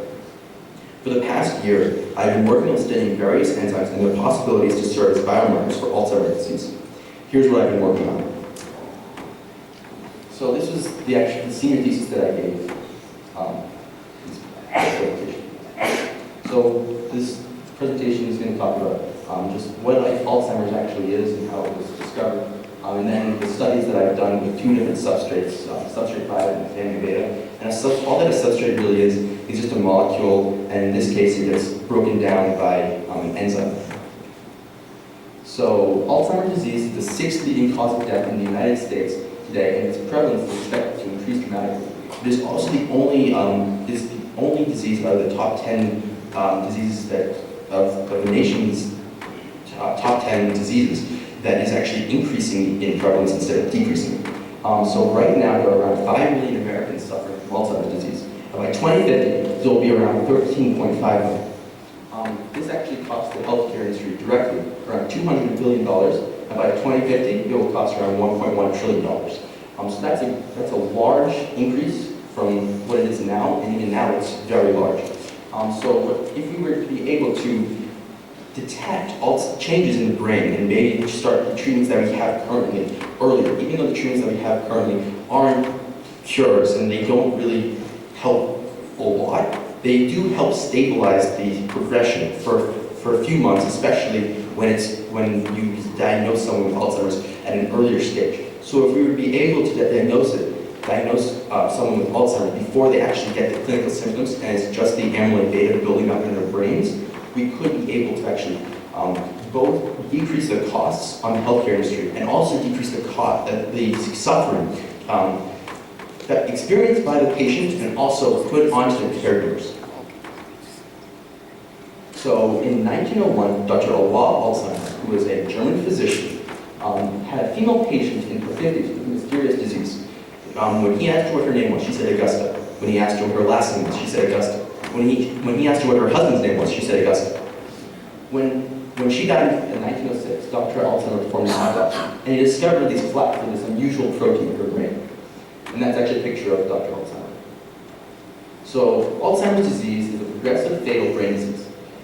For the past year, I've been working on studying various enzymes and their possibilities to serve as biomarkers for Alzheimer's disease. Here's what I've been working on. So this was the senior thesis that I gave. So this presentation is going to talk about just what Alzheimer's actually is and how it was discovered. And then the studies that I've done with 2 different substrates, substrate 5 and family beta. And all that a substrate really is just a molecule, and in this case it gets broken down by an enzyme. So Alzheimer's disease is the 6th leading cause of death in the United States today, and its prevalence is expected to increase dramatically. It is also the only disease out of the top 10 diseases of the nation's top 10 diseases that is actually increasing in prevalence instead of decreasing. So right now, there are around 5 million Americans suffering from Alzheimer's disease. And by 2050, there will be around 13.5 million. This actually costs the healthcare industry directly around $200 billion, and by 2050, it will cost around $1.1 trillion. So that's a large increase from what it is now, and even now it's very large. So if we were to be able to detect all changes in the brain and maybe start the treatments that we have currently earlier, even though the treatments that we have currently aren't cures and they don't really help a lot, they do help stabilize the progression for a few months, especially when you diagnose someone with Alzheimer's at an earlier stage. So if we would be able to diagnose someone with Alzheimer's before they actually get the clinical symptoms, and it's just the amyloid beta building up in their brains, we could be able to actually both decrease the costs on the healthcare industry and also decrease the suffering that experienced by the patient and also put onto the caregivers. So in 1901, Dr. Alzheimer, who was a German physician, had a female patient in her 50s with a mysterious disease. When he asked her what her name was, she said Augusta. When he asked her what her last name was, she said Augusta. When he asked her what her husband's name was, she said Augusta. When she died in 1906, Dr. Alzheimer performed an autopsy, and he discovered these plaques of this unusual protein in her brain. And that's actually a picture of Dr. Alzheimer. So Alzheimer's disease is a progressive fatal brain disease.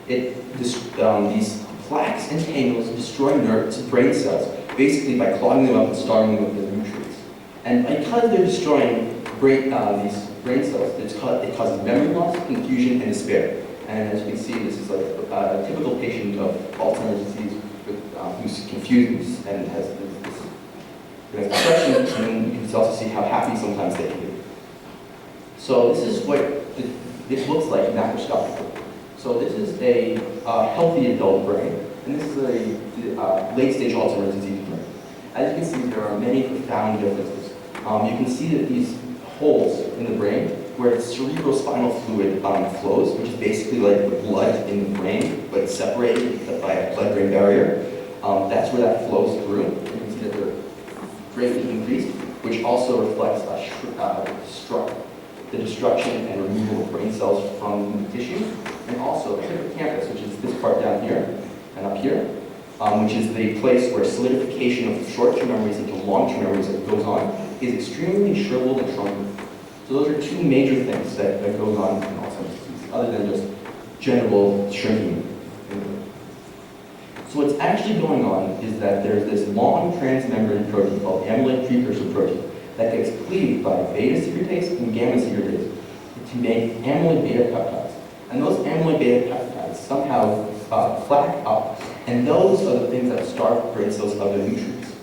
These plaques and tangles destroy brain cells, basically by clogging them up and starving them with nutrients. And because they're destroying these brain cells, it causes memory loss, confusion, and despair. And as you can see, this is like a typical patient of Alzheimer's disease who's confused and has depression, and you can also see how happy sometimes they can be. So this is what it looks like macroscopically. So this is a healthy adult brain, and this is a late-stage Alzheimer's disease brain. As you can see, there are many profound differences. You can see that these holes in the brain where cerebrospinal fluid flows, which is basically like the blood in the brain, but separated by a blood-brain barrier. That's where that flows through. You can see that they're greatly increased, which also reflects the destruction and removal of brain cells from the tissue, and also the hippocampus, which is this part down here and up here, which is the place where solidification of short-term memories into long-term memories that goes on, is extremely shriveled and shrunken. So those are two major things that goes on in Alzheimer's disease, other than just general shrinking. So what's actually going on is that there's this long transmembrane protein called amyloid precursor protein that gets cleaved by beta secretase and gamma secretase to make amyloid beta peptides. And those amyloid beta peptides somehow plaque up, and those are the things that starve brain cells of their nutrients.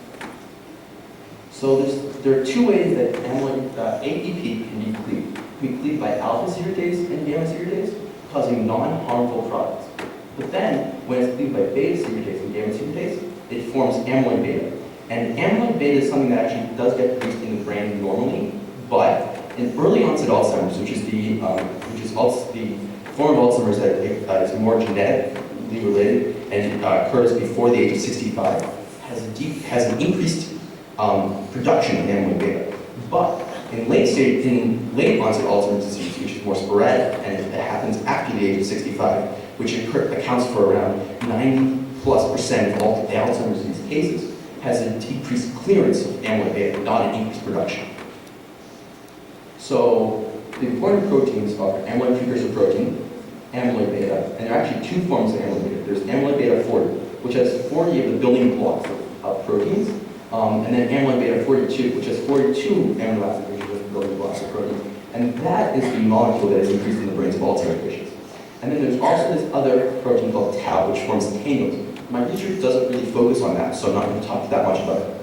So there are two ways that APP can be cleaved. It can be cleaved by alpha secretase and gamma secretase, causing non-harmful products. But then, when it's cleaved by beta secretase and gamma secretase, it forms amyloid beta. And amyloid beta is something that actually does get produced in the brain normally, but in early onset Alzheimer's, which is the form of Alzheimer's that is more genetically related and occurs before the age of 65, has an increased production of amyloid beta. But in late onset Alzheimer's disease, which is more sporadic and it happens after the age of 65, which accounts for around 90+% of all Alzheimer's disease cases, has a decreased clearance of amyloid beta, not an increased production. So the important proteins are amyloid precursor protein, amyloid beta, and there are actually two forms of amyloid beta. There's amyloid beta 40, which has 40 of the building blocks of proteins, and then amyloid beta 42, which has 42 amino acids, which are the building blocks of proteins. And that is the molecule that is increased in the brains of Alzheimer's patients. And then there's also this other protein called tau, which forms tangles. My research doesn't really focus on that, so I'm not going to talk that much about it.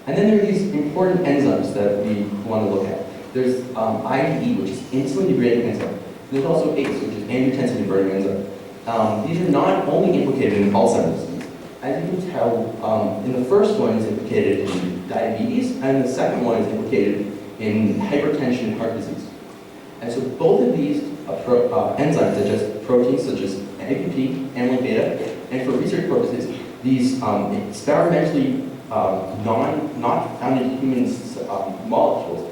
And then there are these important enzymes that we want to look at. There's IDE, which is insulin-degrading enzyme. There's also ACE, which is angiotensin-converting enzyme. These are not only implicated in Alzheimer's disease. As you can tell, in the first one is implicated in diabetes, and the second one is implicated in hypertension and heart disease. And so both of these enzymes digest proteins such as APP, amyloid beta, and for research purposes, these experimentally not found in humans molecules,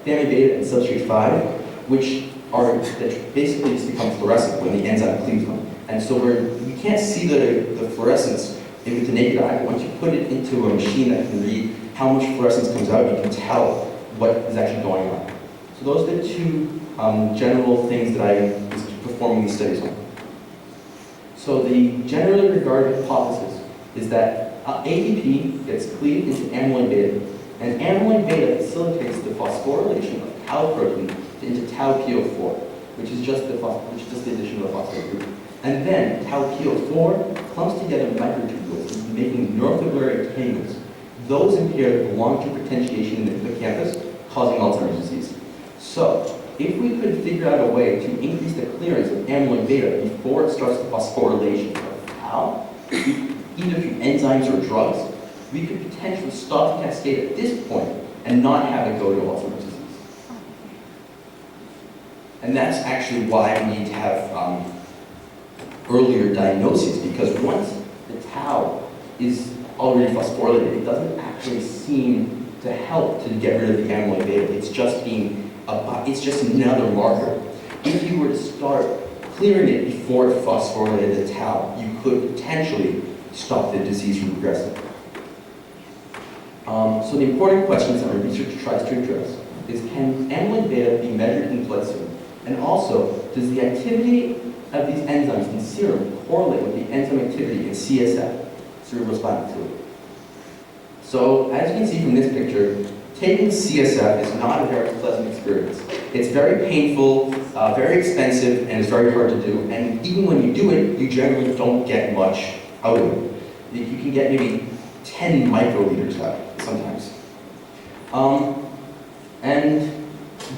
gamma beta and substrate 5, which that basically just become fluorescent when the enzyme cleaves them. And so we can't see the fluorescence with the naked eye. Once you put it into a machine that can read how much fluorescence comes out, you can tell what is actually going on. So those are the two general things that I was performing these studies on. So the generally regarded hypothesis is that APP gets cleaved into amyloid beta, and amyloid beta facilitates the phosphorylation of tau protein into tau PO4, which is just the addition of the phosphate group. And then tau PO4 clumps together microtubules, making neurofibrillary tangles. Those impair the long-term potentiation in the hippocampus, causing Alzheimer's disease. So, if we could figure out a way to increase the clearance of amyloid beta before it starts the phosphorylation of tau either through enzymes or drugs, we could potentially stop the cascade at this point and not have it go to Alzheimer's disease. And that's actually why we need to have earlier diagnoses, because once the tau is already phosphorylated, it doesn't actually seem to help to get rid of the amyloid beta. It's just another marker. If you were to start clearing it before it phosphorylated the tau, you could potentially stop the disease from progressing. So the important questions that my research tries to address is, can amyloid beta be measured in blood serum? And also, does the activity of these enzymes in serum correlate with the enzyme activity in CSF, cerebrospinal fluid? So, as you can see from this picture, taking CSF is not a very pleasant experience. It's very painful, very expensive, and it's very hard to do. And even when you do it, you generally don't get much out of it. You can get maybe 10 microliters out sometimes. And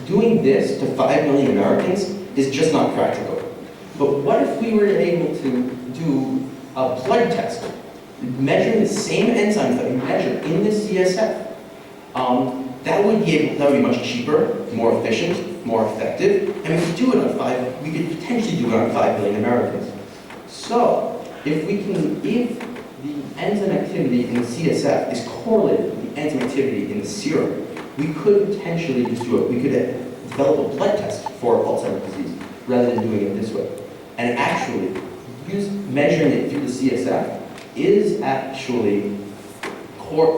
doing this to 5 million Americans is just not practical. But what if we were able to do a blood test, measuring the same enzymes that we measure in the CSF? That would be much cheaper, more efficient, more effective, and we could do it on we could potentially do it on 5 million Americans. So, if the enzyme activity in the CSF is correlated with the enzyme activity in the serum, we could potentially just we could develop a blood test for Alzheimer's disease rather than doing it this way. And actually, measuring it through the CSF is actually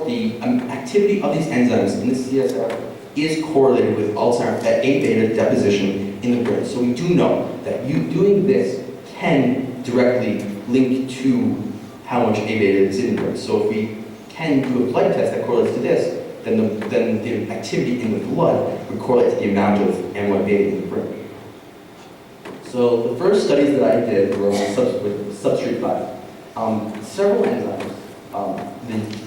the activity of these enzymes in the CSF is correlated with Alzheimer's A-beta deposition in the brain. So we do know that doing this can directly link to how much A-beta is in the brain. So if we can do a blood test that correlates to this, then the activity in the blood would correlate to the amount of amyloid beta in the brain. So the first studies that I did were with substrate 5. Several enzymes,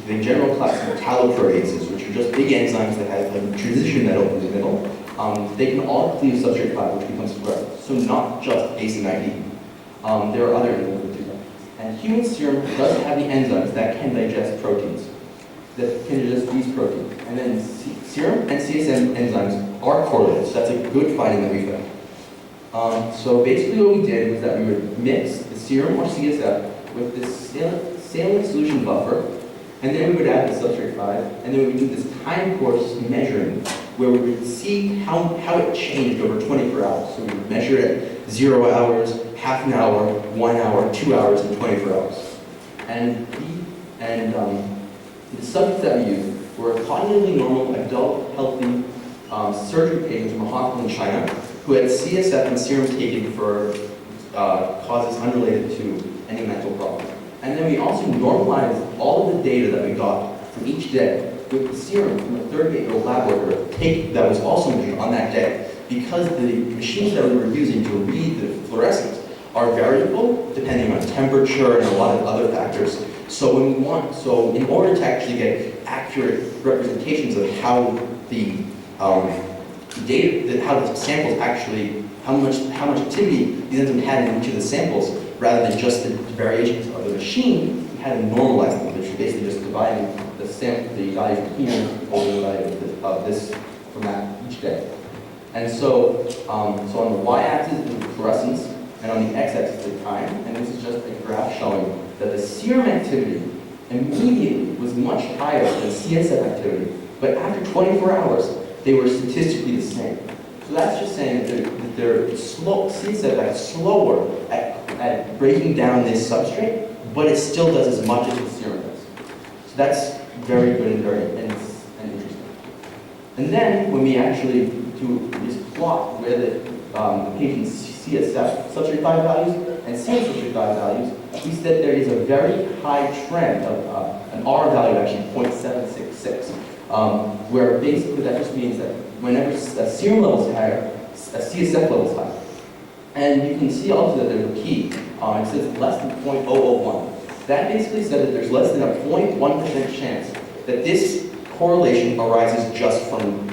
the general class of metalloproteases, which are just big enzymes that have a transition metal in the middle, they can all cleave substrate 5, which becomes fluorescent. So not just ACE and ID. There are other enzymes that do that. And human serum does have the enzymes that can digest proteins, that can digest these proteins. And then serum and CSF enzymes are correlated, so that's a good finding that we found. So basically what we did was that we would mix the serum or CSF with this saline solution buffer, and then we would add the substrate 5, and then we would do this time course measuring where we would see how it changed over 24 hours. So we would measure it at 0 hours, half an hour, 1 hour, 2 hours, and 24 hours. And the subjects that we used were cognitively normal, adult, healthy surgery patients from a hospital in China who had CSF and serum taken for causes unrelated to any mental problem. And then we also normalized all of the data that we got from each day with the serum from a 38-year-old lab worker that was also measured on that day, because the machines that we were using to read the fluorescence are variable depending on temperature and a lot of other factors. So in order to actually get accurate representations of how the how the samples actually, how much activity these enzymes had in each of the samples, rather than just the variations of the machine, we had to normalize them, which is basically just dividing the value from here over the value of this from that each day. And so, on the y-axis is the fluorescence, and on the x-axis is the time, and this is just a graph showing that the serum activity immediately was much higher than CSF activity, but after 24 hours, they were statistically the same. So that's just saying that CSF acts slower at breaking down this substrate, but it still does as much as the serum does. So that's very good and very interesting. And then when we actually do this plot where the patient's CSF substrate 5 values and serum substrate 5 values, we said there is a very high trend of an R value, actually 0.766, where basically that just means that whenever a serum level is higher, a CSF level is higher. And you can see also that there's a P. It says less than 0.001. That basically says that there's less than a 0.1% chance that this correlation arises just from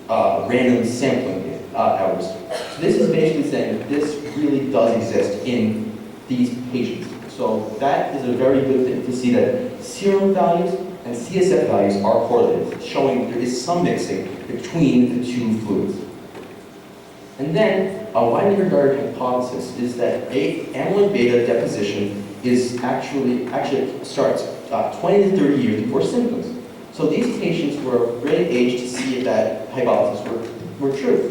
random sampling hours. So this is basically saying that this really does exist in these patients. So that is a very good thing to see that serum values and CSF values are correlated, showing there is some mixing between the two fluids. And then a widely regarded hypothesis is that amyloid beta deposition is actually starts 20 to 30 years before symptoms. So these patients were really aged to see if that hypothesis were true.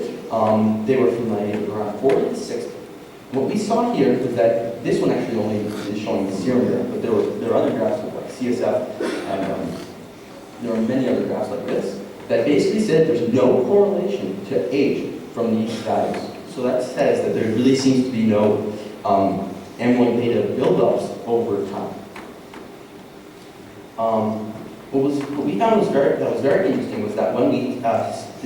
They were from around 40 to 60. What we saw here is that this one actually only is showing the serum there, but there are other graphs with like CSF, and there are many other graphs like this that basically said there's no correlation to age from these values. So that says that there really seems to be no amyloid beta buildups over time. What we found was very interesting was that when we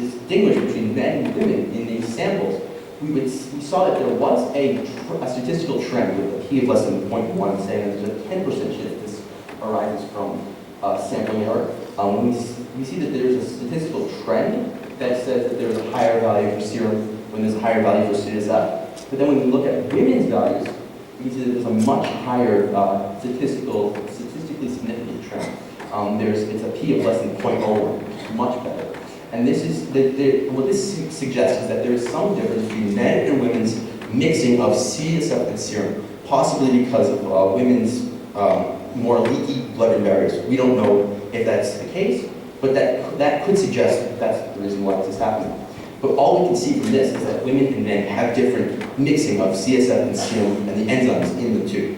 distinguished between men and women in these samples, we saw that there was a statistical trend with a p of less than 0.1, saying that there's a 10% chance this arises from sampling error. We see that there's a statistical trend that says that there's a higher value for serum when there's a higher value for CSF. But then when we look at women's values, we see that there's a much higher statistically significant trend. It's a p of less than 0.01, which is much better. And this is what this suggests is that there is some difference between men and women's mixing of CSF and serum, possibly because of women's more leaky blood-brain barriers. We don't know if that's the case, but that could suggest that that's the reason why this is happening. But all we can see from this is that women and men have different mixing of CSF and serum and the enzymes in the two.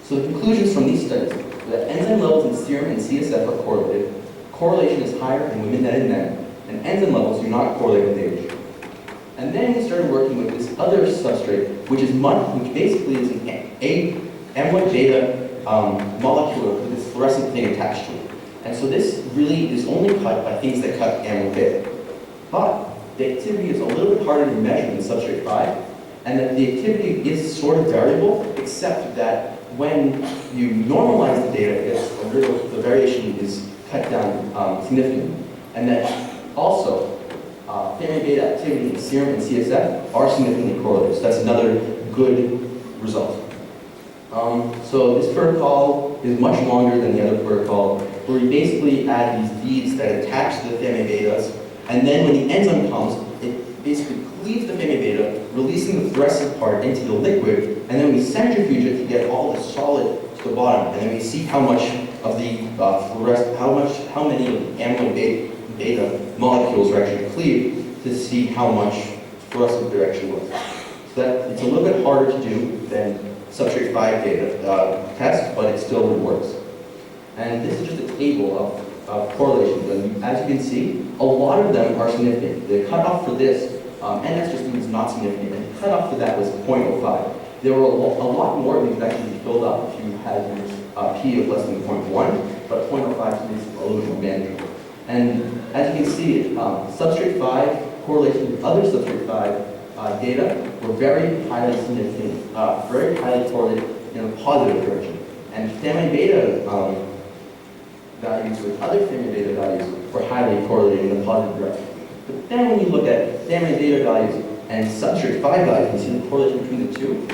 So the conclusions from these studies are that enzyme levels in serum and CSF are correlated. Correlation is higher in women than in men, and enzyme levels do not correlate with age. And then we started working with this other substrate, which basically is an amyloid beta molecule with this fluorescent thing attached to it. And so this really is only cut by things that cut amyloid beta. But the activity is a little bit harder to measure than substrate 5, and that the activity is sort of variable, except that when you normalize the data, the variation is cut down significantly. And that also, family beta activity in serum and CSF are significantly correlated. So that's another good result. So this protocol is much longer than the other protocol, where we basically add these beads that attach to the family betas, and then when the enzyme comes, it basically cleaves the family beta, releasing the fluorescent part into the liquid, and then we centrifuge it to get all the solid to the bottom, and then we see how much of the how many of the amyloid beta molecules are actually cleaved to see how much fluorescent there actually was. So that it's a little bit harder to do than substrate 5 data test, but it still works. And this is just a table of correlations, and as you can see, a lot of them are significant. The cutoff for this, NS just means not significant, and the cutoff for that was 0.05. There were a lot more of these that actually be filled up if you had your P of less than 0.1, but 0.05 is a little bit more manageable. And as you can see, substrate 5 correlation with other substrate 5 data were very highly significant, very highly correlated in a positive direction. And family beta values with other family beta values were highly correlated in a positive direction. But then when you look at family beta values and substrate 5 values, you see the correlation between the two.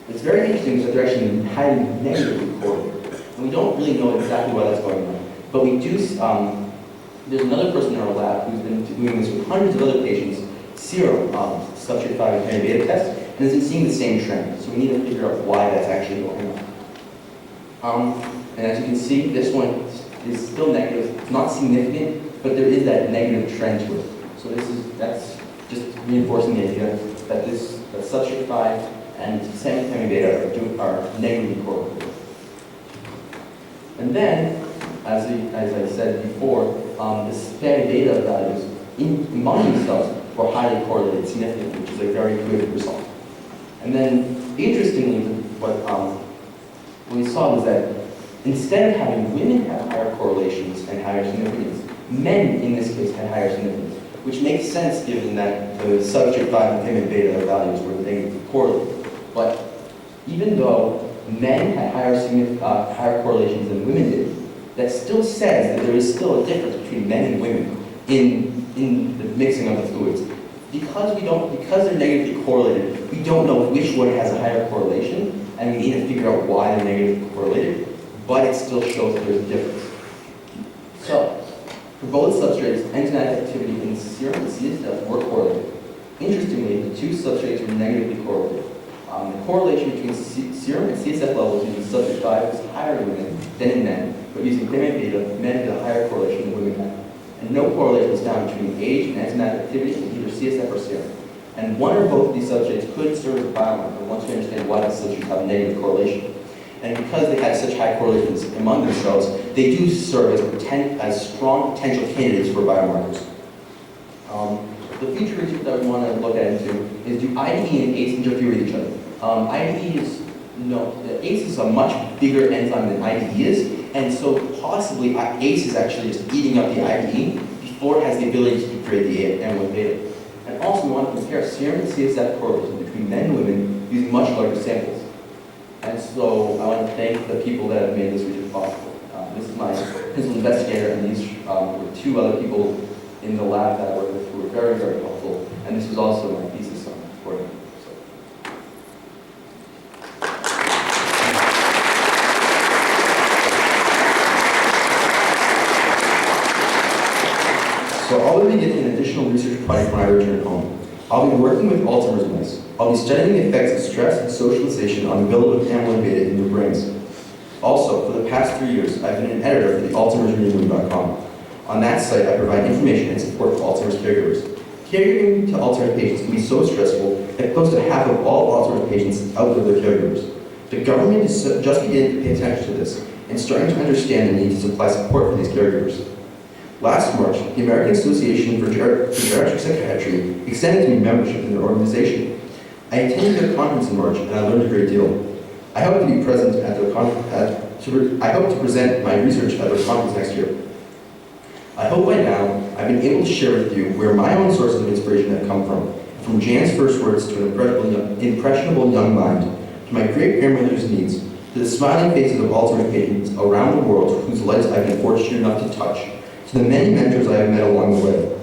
It's very interesting that they're actually highly negatively correlated. And we don't really know exactly why that's going on. But we do, there's another person in our lab who's been doing this with hundreds of other patients, serum substrate 5 and family beta tests, and isn't seeing the same trend. So we need to figure out why that's actually going on. And as you can see, this one is still negative. It's not significant, but there is that negative trend to it. So that's just reinforcing the idea that that substrate 5 and family beta are negatively correlated. And then, as I said before, this family beta values among themselves were highly correlated significantly, which is a very good result. And then, interestingly, what we saw was that instead of having women have higher correlations and higher significance, men in this case had higher significance, which makes sense given that the substrate 5 and family beta values were negatively correlated. But even though men had higher correlations than women did, that still says that there is still a difference between men and women in the mixing of the fluids. Because they're negatively correlated, we don't know which one has a higher correlation, and we need to figure out why they're negatively correlated, but it still shows that there's a difference. So, for both substrates, enzymatic activity in serum and CSF were correlated. Interestingly, the two substrates were negatively correlated. The correlation between serum and CSF levels using substrate 5 was higher in women than in men, but using gamma beta, men had a higher correlation than women had. And no correlation was found between age and enzymatic activity in either CSF or serum. And one or both of these substrates could serve as a biomarker once we understand why these substrates have a negative correlation. And because they had such high correlations among themselves, they do serve as strong potential candidates for biomarkers. The future research that we want to look at into is, do IDE and ACE interfere with each other? ACE is a much bigger enzyme than IDE is, and so possibly ACE is actually just eating up the IDE before it has the ability to degrade the amyloid beta. And also we want to compare serum and CSF correlation between men and women using much larger samples. And so I want to thank the people that have made this research possible. This is my principal investigator, and these were two other people in the lab that I worked with who were very, very helpful. And this was also my thesis for them. So I'll be beginning an additional research project when I return home. I'll be working with Alzheimer's mice. I'll be studying the effects of stress and socialization on the buildup of amyloid beta in their brains. Also, for the past 3 years, I've been an editor for the Alzheimer'sReadingRoom.com. On that site, I provide information and support for Alzheimer's caregivers. Caregiving to Alzheimer's patients can be so stressful that close to half of all Alzheimer's patients outlive their caregivers. The government is just beginning to pay attention to this and starting to understand the need to supply support for these caregivers. Last March, the American Association for Geriatric Psychiatry extended to me membership in their organization. I attended their conference in March, and I learned a great deal. I hope to be present at their I hope to present my research at their conference next year. I hope by now I've been able to share with you where my own sources of inspiration have come from Jan's first words to an impressionable young mind, to my great-grandmother's needs, to the smiling faces of Alzheimer's patients around the world whose lives I've been fortunate enough to touch, to the many mentors I have met along the way.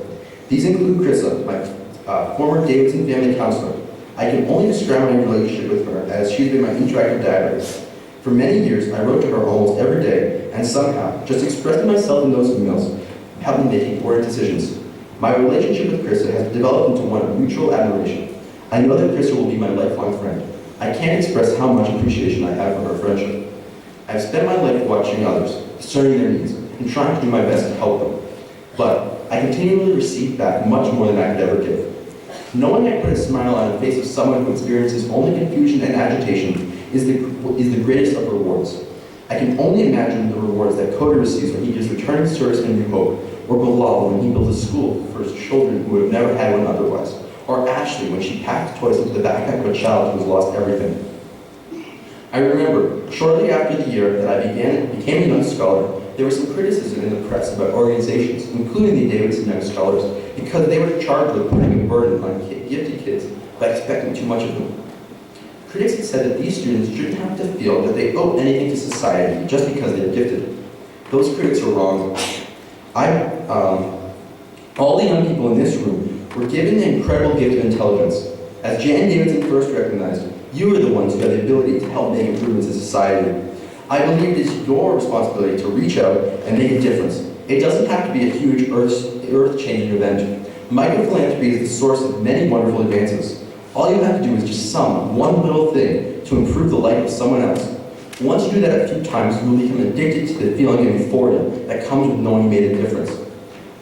These include Krissa, my former Davidson family counselor. I can only describe my relationship with her as she's been my interactive diary. For many years, I wrote to her almost every day, and somehow, just expressing myself in those emails helped me make important decisions. My relationship with Krissa has developed into one of mutual admiration. I know that Krissa will be my lifelong friend. I can't express how much appreciation I have for her friendship. I've spent my life watching others, discerning their needs, and trying to do my best to help them. But I continually receive back much more than I could ever give. Knowing I put a smile on the face of someone who experiences only confusion and agitation is the greatest of rewards. I can only imagine the rewards that Cody receives when he gives returning service in New Hope, or Bilal when he builds a school for his children who would have never had one otherwise, or Ashley when she packed toys into the backpack of a child who has lost everything. I remember, shortly after the year that I became a young scholar, there was some criticism in the press about organizations, including the Davidson Young Scholars, because they were charged with putting a burden on gifted kids by expecting too much of them. Critics had said that these students shouldn't have to feel that they owe anything to society just because they're gifted. Those critics are wrong. All the young people in this room were given the incredible gift of intelligence. As Jan Davidson first recognized, you are the ones who have the ability to help make improvements in society. I believe it is your responsibility to reach out and make a difference. It doesn't have to be a huge earth-changing event. Micro-philanthropy is the source of many wonderful advances. All you have to do is just one little thing to improve the life of someone else. Once you do that a few times, you will become addicted to the feeling of euphoria that comes with knowing you made a difference.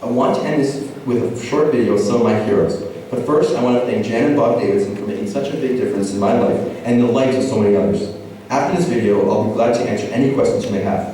I want to end this with a short video of some of my heroes. But first, I want to thank Jan and Bob Davidson for making such a big difference in my life and in the lives of so many others. After this video, I'll be glad to answer any questions you may have.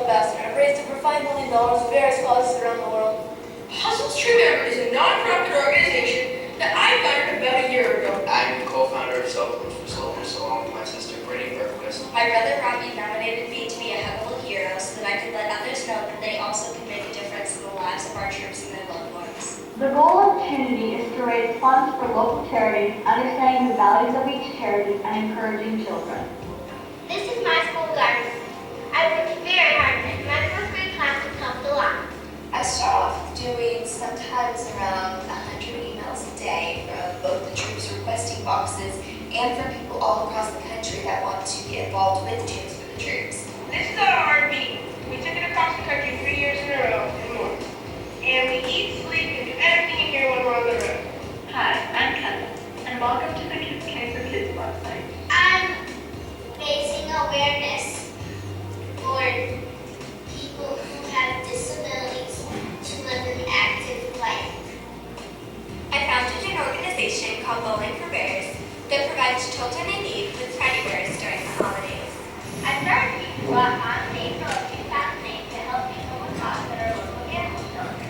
ambassador and have raised over $5 million for various causes around the world. Hustle's True Memory is a non-profit organization that I founded about a year ago. I'm the co-founder of Cell Phones for Soldiers, along with my sister Brittany Bergquist. My brother Robbie nominated me to be a Huggable Hero so that I could let others know that they also can make a difference in the lives of our troops and their loved ones. The goal of Trinity is to raise funds for local charities, understanding the values of each charity, and encouraging children. This is my school garden. I worked very hard and my fourth grade class has helped a lot. I start off doing sometimes around 100 emails a day from both the troops requesting boxes and from people all across the country that want to get involved with Tunes for the Troops. This is our R&B. We took it across the country 3 years in a row and more. And we eat, sleep, and do everything in here when we're on the road. Hi, I'm Kendall, and welcome to the Cancer Kids website. I'm raising awareness for people who have disabilities to live an active life. I founded an organization called Bowling for Bears that provides children in need with teddy bears during the holidays. I started Wallack on April of 2008 to help people with costs that are local animal shelters.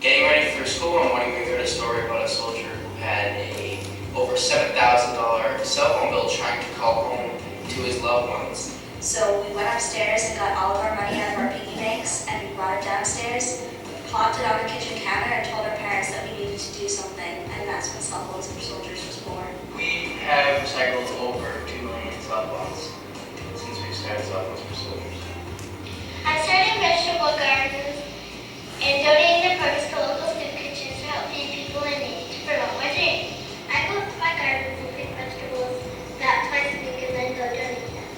Getting ready for school one morning, we heard a story about a soldier who had a over $7,000 cell phone bill trying to call home to his loved ones. So we went upstairs and got all of our money out of our piggy banks and we brought it downstairs, plopped it on the kitchen counter and told our parents that we needed to do something, and that's when Cell Phones for Soldiers was born. We have recycled over 2 million cell phones since we started Cell Phones for Soldiers. I started vegetable gardens and donating the produce to local soup kitchens to help feed people in need to promote my dream. I go to my gardens and pick vegetables about twice a week and then go donate them.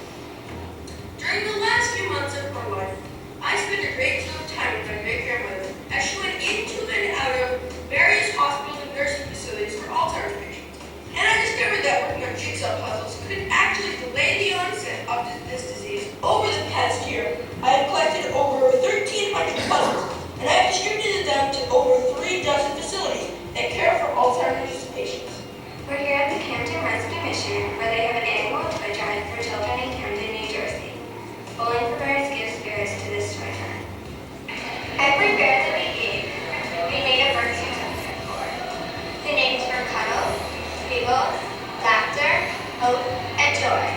During the last few months of her life, I spent a great deal of time with my great-grandmother as she went into and out of various hospitals and nursing facilities for Alzheimer's patients. And I discovered that working on jigsaw puzzles could actually delay the onset of this disease. Over the past year, I have collected over 1,300 puzzles, and I have distributed them to over 3 dozen facilities that care for Alzheimer's patients. We're here at the Camden Rescue Mission, where they have an annual toy drive for children in Camden, New Jersey. Bowling for Bears gives spirits to this toy drive. Every bear that we gave, we made a bird certificate for. The names were Cuddle, Giggle, Laughter, Hope, and Joy.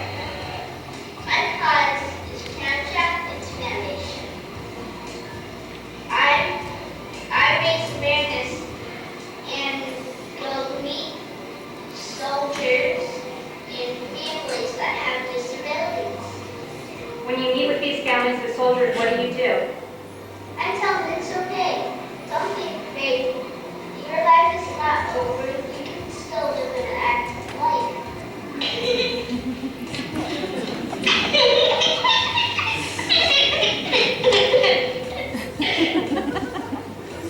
My cause is Snapchat Foundation. I raise awareness and go meet soldiers and families that have disabilities. When you meet with these families with soldiers, what do? I tell them it's okay. Don't be afraid. Your life is not over. You can still live an active life.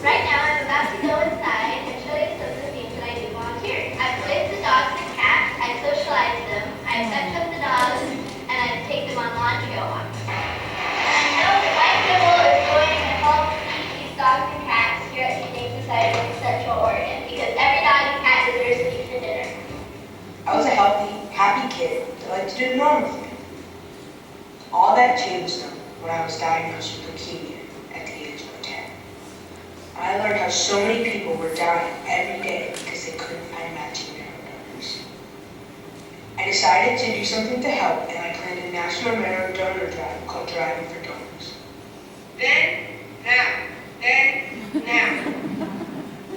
Right now, I'm about to go inside and show you some of the things that I do volunteer. I play with the dogs and cats. I socialize them. I touch up the dogs, and I take them on lawn trail walks. I know that my kibble is going to help feed these dogs and cats here at the Humane Society of Central Oregon, because every dog and cat deserves to eat for dinner. I was a healthy, happy kid that liked to do the normal thing. All that changed though when I was diagnosed with leukemia at the age of 10. I learned how so many people were dying every day because they couldn't find matching marrow donors. I decided to do something to help, and I planned a national marrow donor drive called Driving for Donors. Then, now.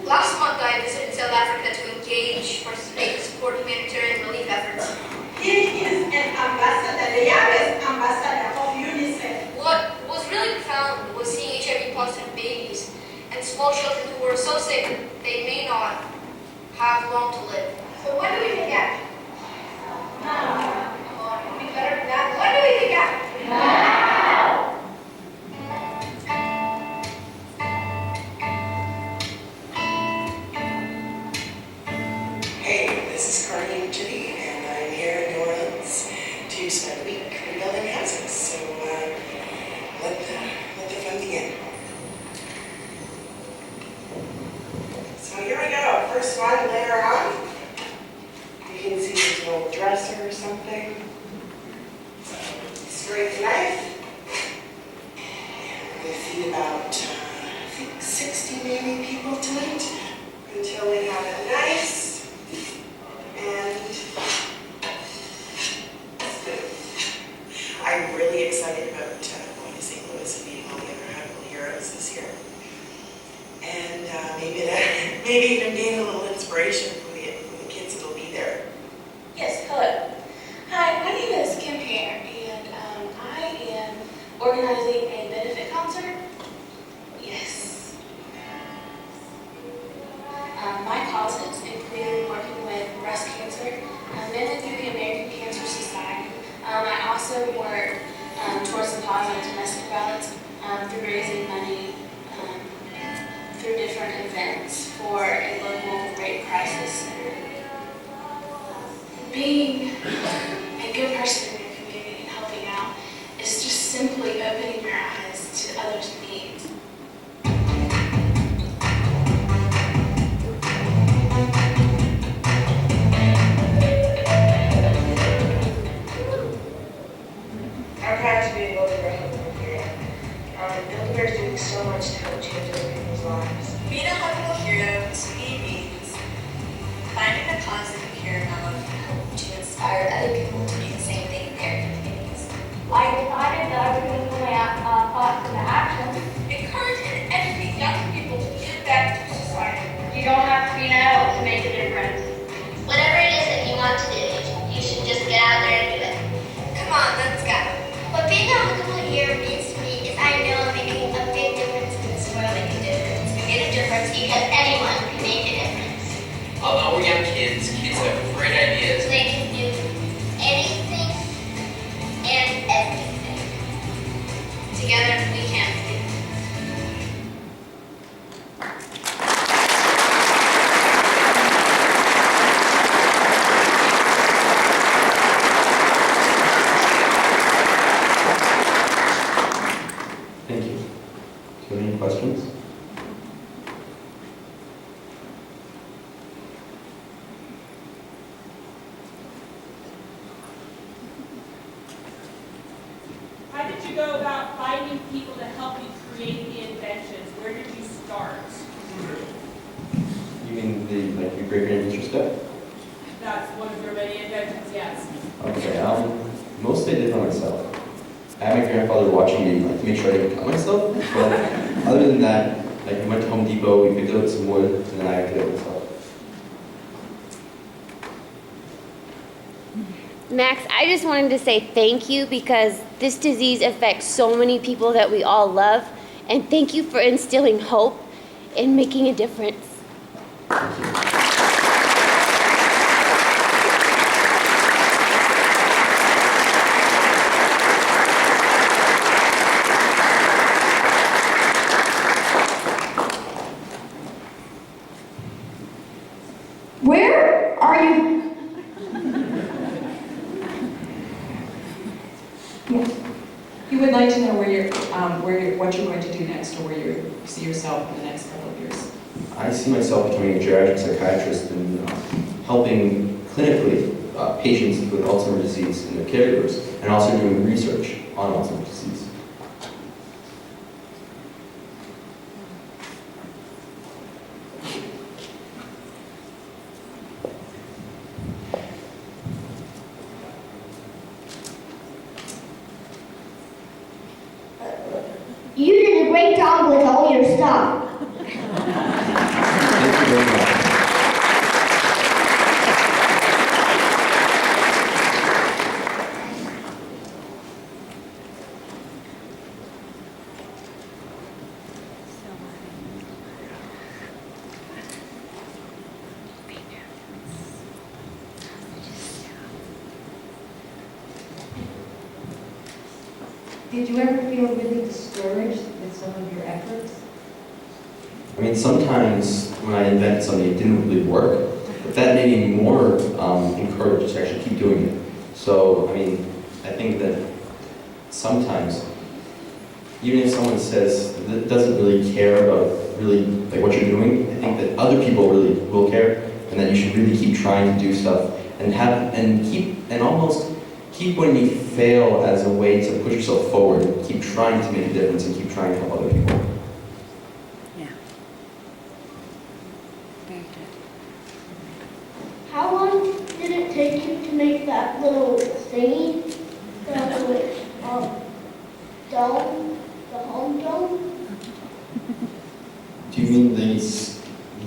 Last month, I visited South Africa to engage, participate, and support humanitarian relief efforts. He is an ambassador, the youngest ambassador of UNICEF. What was really profound was seeing HIV-positive babies and small children who were so sick they may not have long to live. So what do we think at? We better than that. What do we think at? Hey, this is Carly Jitty, and I'm here in New Orleans to spend a week rebuilding houses. So being a good person in your community and helping out is just simply opening your eyes to others' needs. I'm proud to be a Build-A-Bear helper here. Build-A-Bear is doing so much to help change other people's lives. Being a helpful hero to me means finding the cause that you care about to inspire other people to do the same thing in their communities. I decided that I was going to put my thoughts into action. Encourage and educate young people to give back to society. You don't have to be an adult to make a difference. Whatever it is that you want to do, you should just get out there and do it. Come on, let's go. What being a helpful hero means to me is I know I'm making a big difference in this world. Make a difference. We make a difference because anyone can make a difference. Although we're young kids have great ideas. They can do anything and everything. Together we can do. Thank you. Do you have any questions? How did you go about finding people to help you create the inventions? Where did you start? You mean your great-grandfather stuff? That's one of your many inventions, yes. Okay, mostly I did by myself. I had my grandfather watching me to make sure I didn't cut myself, but other than that, we went to Home Depot, we picked up some wood, and then I did it myself. Max, I just wanted to say thank you because this disease affects so many people that we all love, and thank you for instilling hope and making a difference. Where are you? You would like to know what you're going to do next, or where you see yourself in the next couple of years. I see myself becoming a geriatric psychiatrist and helping clinically patients with Alzheimer's disease and their caregivers, and also doing research on Alzheimer's disease. You did a great job with all your stuff. Thank you very much. Did you ever feel really discouraged with some of your efforts? I mean, sometimes when I invent something, it didn't really work, but that made me more encouraged to actually keep doing it. So, I mean, I think that sometimes, even if someone says that doesn't really care about really what you're doing, I think that other people really will care, and that you should really keep trying to do stuff and almost keep when you fail as a way to push yourself forward. Keep trying to make a difference and keep trying to help other people. Yeah. Very good. How long did it take you to make that little thingy? Dome? The home dome? Do you mean the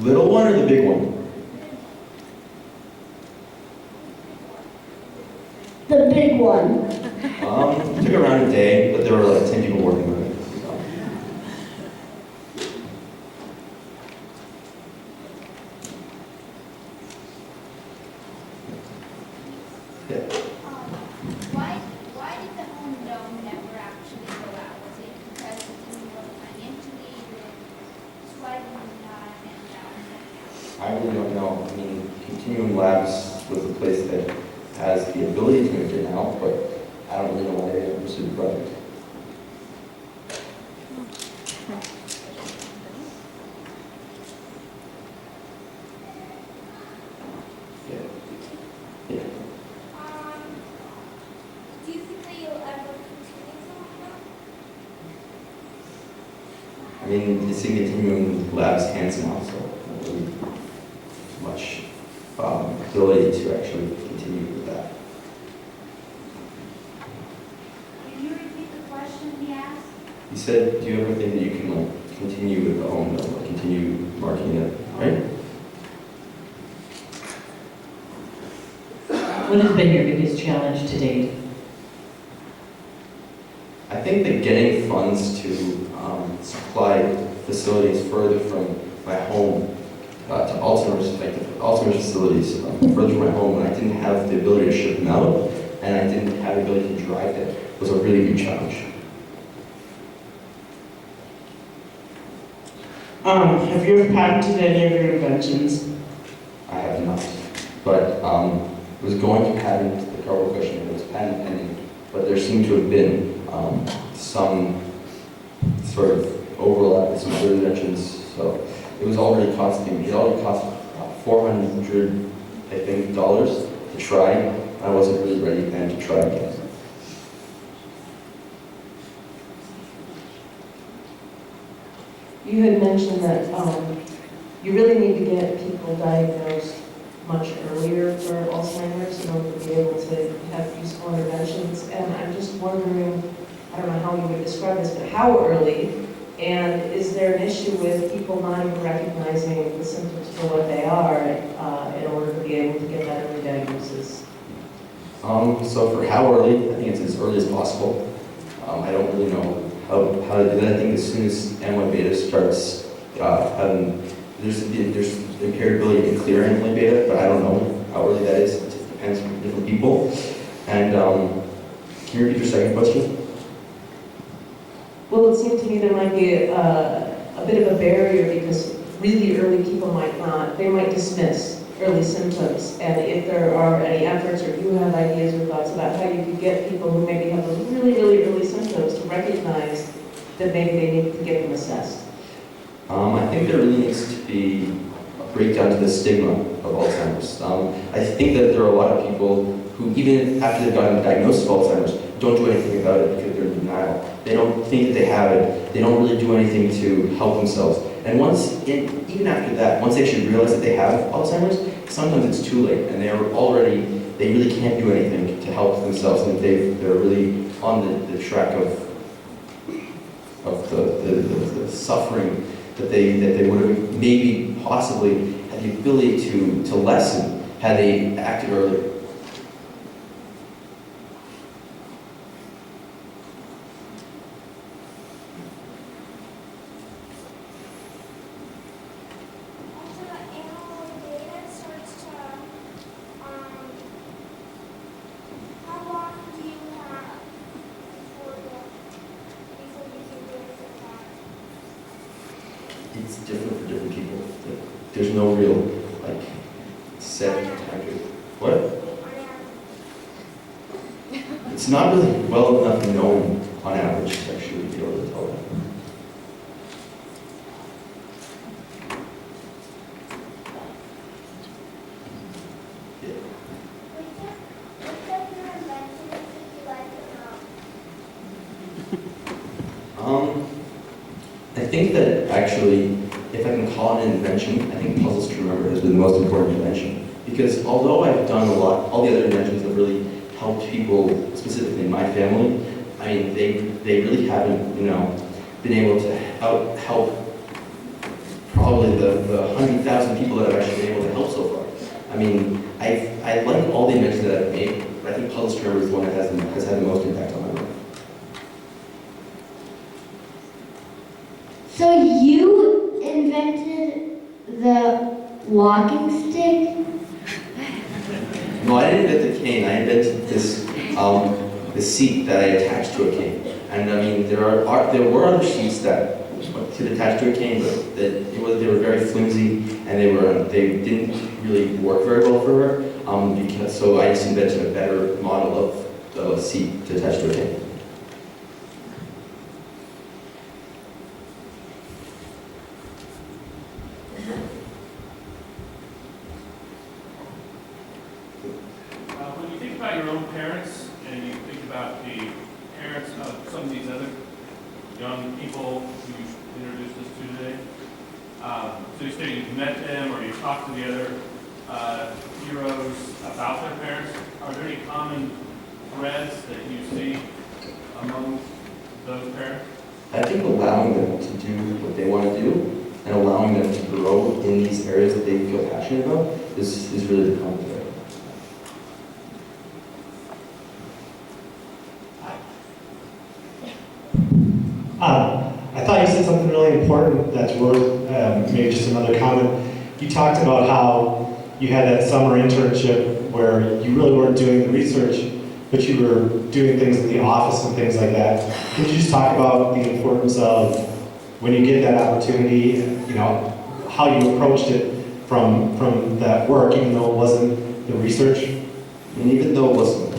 little one or the big one? The big one. It took around a day, but there were like 10 people working on it. Why did the home dome never actually go out? Was it because it didn't work financially, or just why did it not end out? I really don't know. I mean, continuum labs was the place that has the ability to make it now, but I don't really know why they haven't pursued the project. Do you think that you'll ever continue to I mean, it's in continuing lab's hands now, so not really much ability to actually continue with that. Can you repeat the question he asked? You said, do you ever think that you can like continue with the home mill, or continue marketing it, right? What has been your biggest challenge to date? I think that getting funds to supply facilities further from my home to Alzheimer's, like the Alzheimer's facilities further from my home, when I didn't have the ability to ship them out and I didn't have the ability to drive it, was a really big challenge. Have you ever patented any of your inventions? I have not, but I was going to patent the carpal cushion, it was patent pending, but there seemed to have been some sort of overlap with some other inventions, so it was already costing, it already cost $400, I think, dollars to try. I wasn't really ready then to try again. You had mentioned that you really need to get people diagnosed much earlier for Alzheimer's in order to be able to have useful interventions. And I'm just wondering, I don't know how you would describe this, but how early? And is there an issue with people not even recognizing the symptoms for what they are in order to be able to get that early diagnosis? So for how early, I think it's as early as possible. I don't really know how to do that. I think as soon as amyloid beta starts having, there's impaired ability to clear amyloid beta, but I don't know how early that is. It just depends on different people. And can you repeat your second question? Well, it seemed to me there might be a bit of a barrier because really early people they might dismiss early symptoms. And if there are any efforts or you have ideas or thoughts about how you could get people who maybe have those really, really early symptoms to recognize that maybe they need to get them assessed. I think there really needs to be a breakdown to the stigma of Alzheimer's. I think that there are a lot of people who, even after they've gotten diagnosed with Alzheimer's, don't do anything about it because they're in denial. They don't think that they have it. They don't really do anything to help themselves. And even after that, once they actually realize that they have Alzheimer's, sometimes it's too late, and they really can't do anything to help themselves, and they're really on the track of the suffering that they would have maybe possibly had the ability to lessen had they acted earlier. It's different for different people. There's no real, like, set time period. What? It's not really well enough known on average to actually be able to tell that. I think that actually, if I can call it an invention, I think puzzles to remember has been the most important invention. Because although I've done a lot, all the other inventions have really helped people, specifically in my family. I mean, they really haven't, been able to help probably the 100,000 people that I've actually been able to help so far. I mean, I like all the inventions that I've made, but I think puzzles to remember is the one that has had the most impact on my life. So you invented the walking stick? No, I didn't invent the cane. I invented this seat that I attached to a cane. And I mean, there were other seats that could attach to a cane, but they were very flimsy and they didn't really work very well for her. So I just invented a seat to attach to a tank. When you think about your own parents and you think about the parents of some of these other young people who you introduced us to today, to the extent you've met them or you've talked to the other heroes about their parents, are there any common threads that you see among those parents? I think allowing them to do what they want to do and allowing them to grow in these areas that they feel passionate about is really the common thread. I thought you said something really important that's worth maybe just another comment. You talked about how you had that summer internship where you really weren't doing the research, but you were doing things in the office and things like that. Can you just talk about the importance of when you get that opportunity, you know, how you approached it from that work, even though it wasn't the research? And even though it wasn't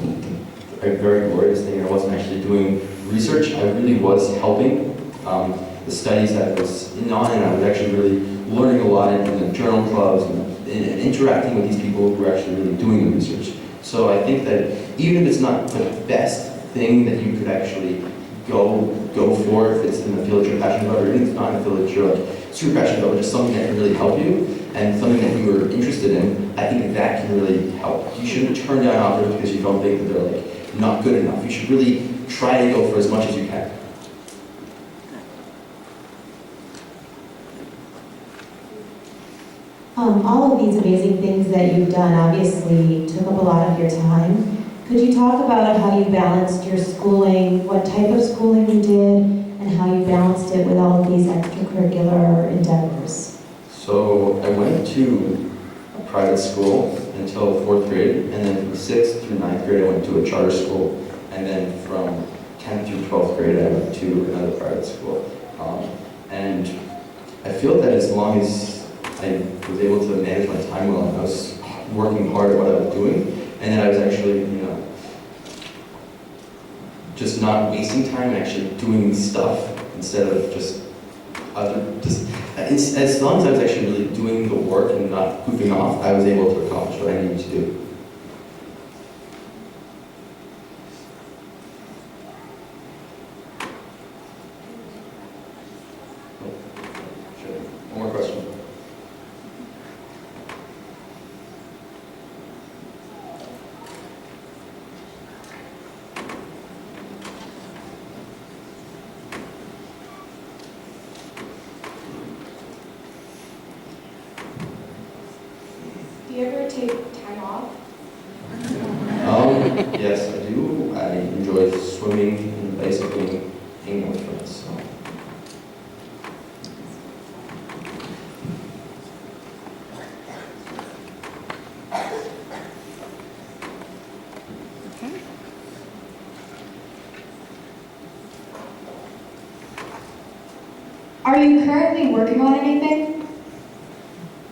a very glorious thing, I wasn't actually doing research, I really was helping the studies that I was in on, and I was actually really learning a lot in the journal clubs and interacting with these people who were actually really doing the research. So I think that even if it's not the best thing that you could actually go for, if it's in the field that you're passionate about, or even if it's not in the field that you're like super passionate about, but just something that can really help you and something that you were interested in, I think that can really help. You shouldn't turn down offers because you don't think that they're like not good enough. You should really try to go for as much as you can. All of these amazing things that you've done obviously took up a lot of your time. Could you talk about how you balanced your schooling, what type of schooling you did, and how you balanced it with all of these extracurricular endeavors? So I went to a private school until 4th grade, and then from 6th through 9th grade I went to a charter school, and then from 10th through 12th grade I went to another private school. And I feel that as long as I was able to manage my time well, and I was working hard at what I was doing, and then I was actually, you know, just not wasting time and actually doing stuff instead of just as long as I was actually really doing the work and not goofing off, I was able to accomplish what I needed to do. Sure. One more question. Do you ever take time off? Yes, I do. I enjoy swimming and bicycling, hanging out with friends. So. Are you currently working on anything?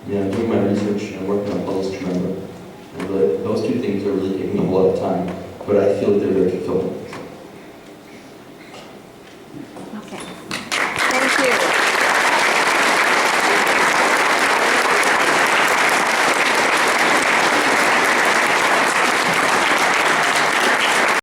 Yeah, I'm doing my research and I'm working on puzzles to remember. And really, those two things are really taking a lot of time, but I feel that they're very fulfilling.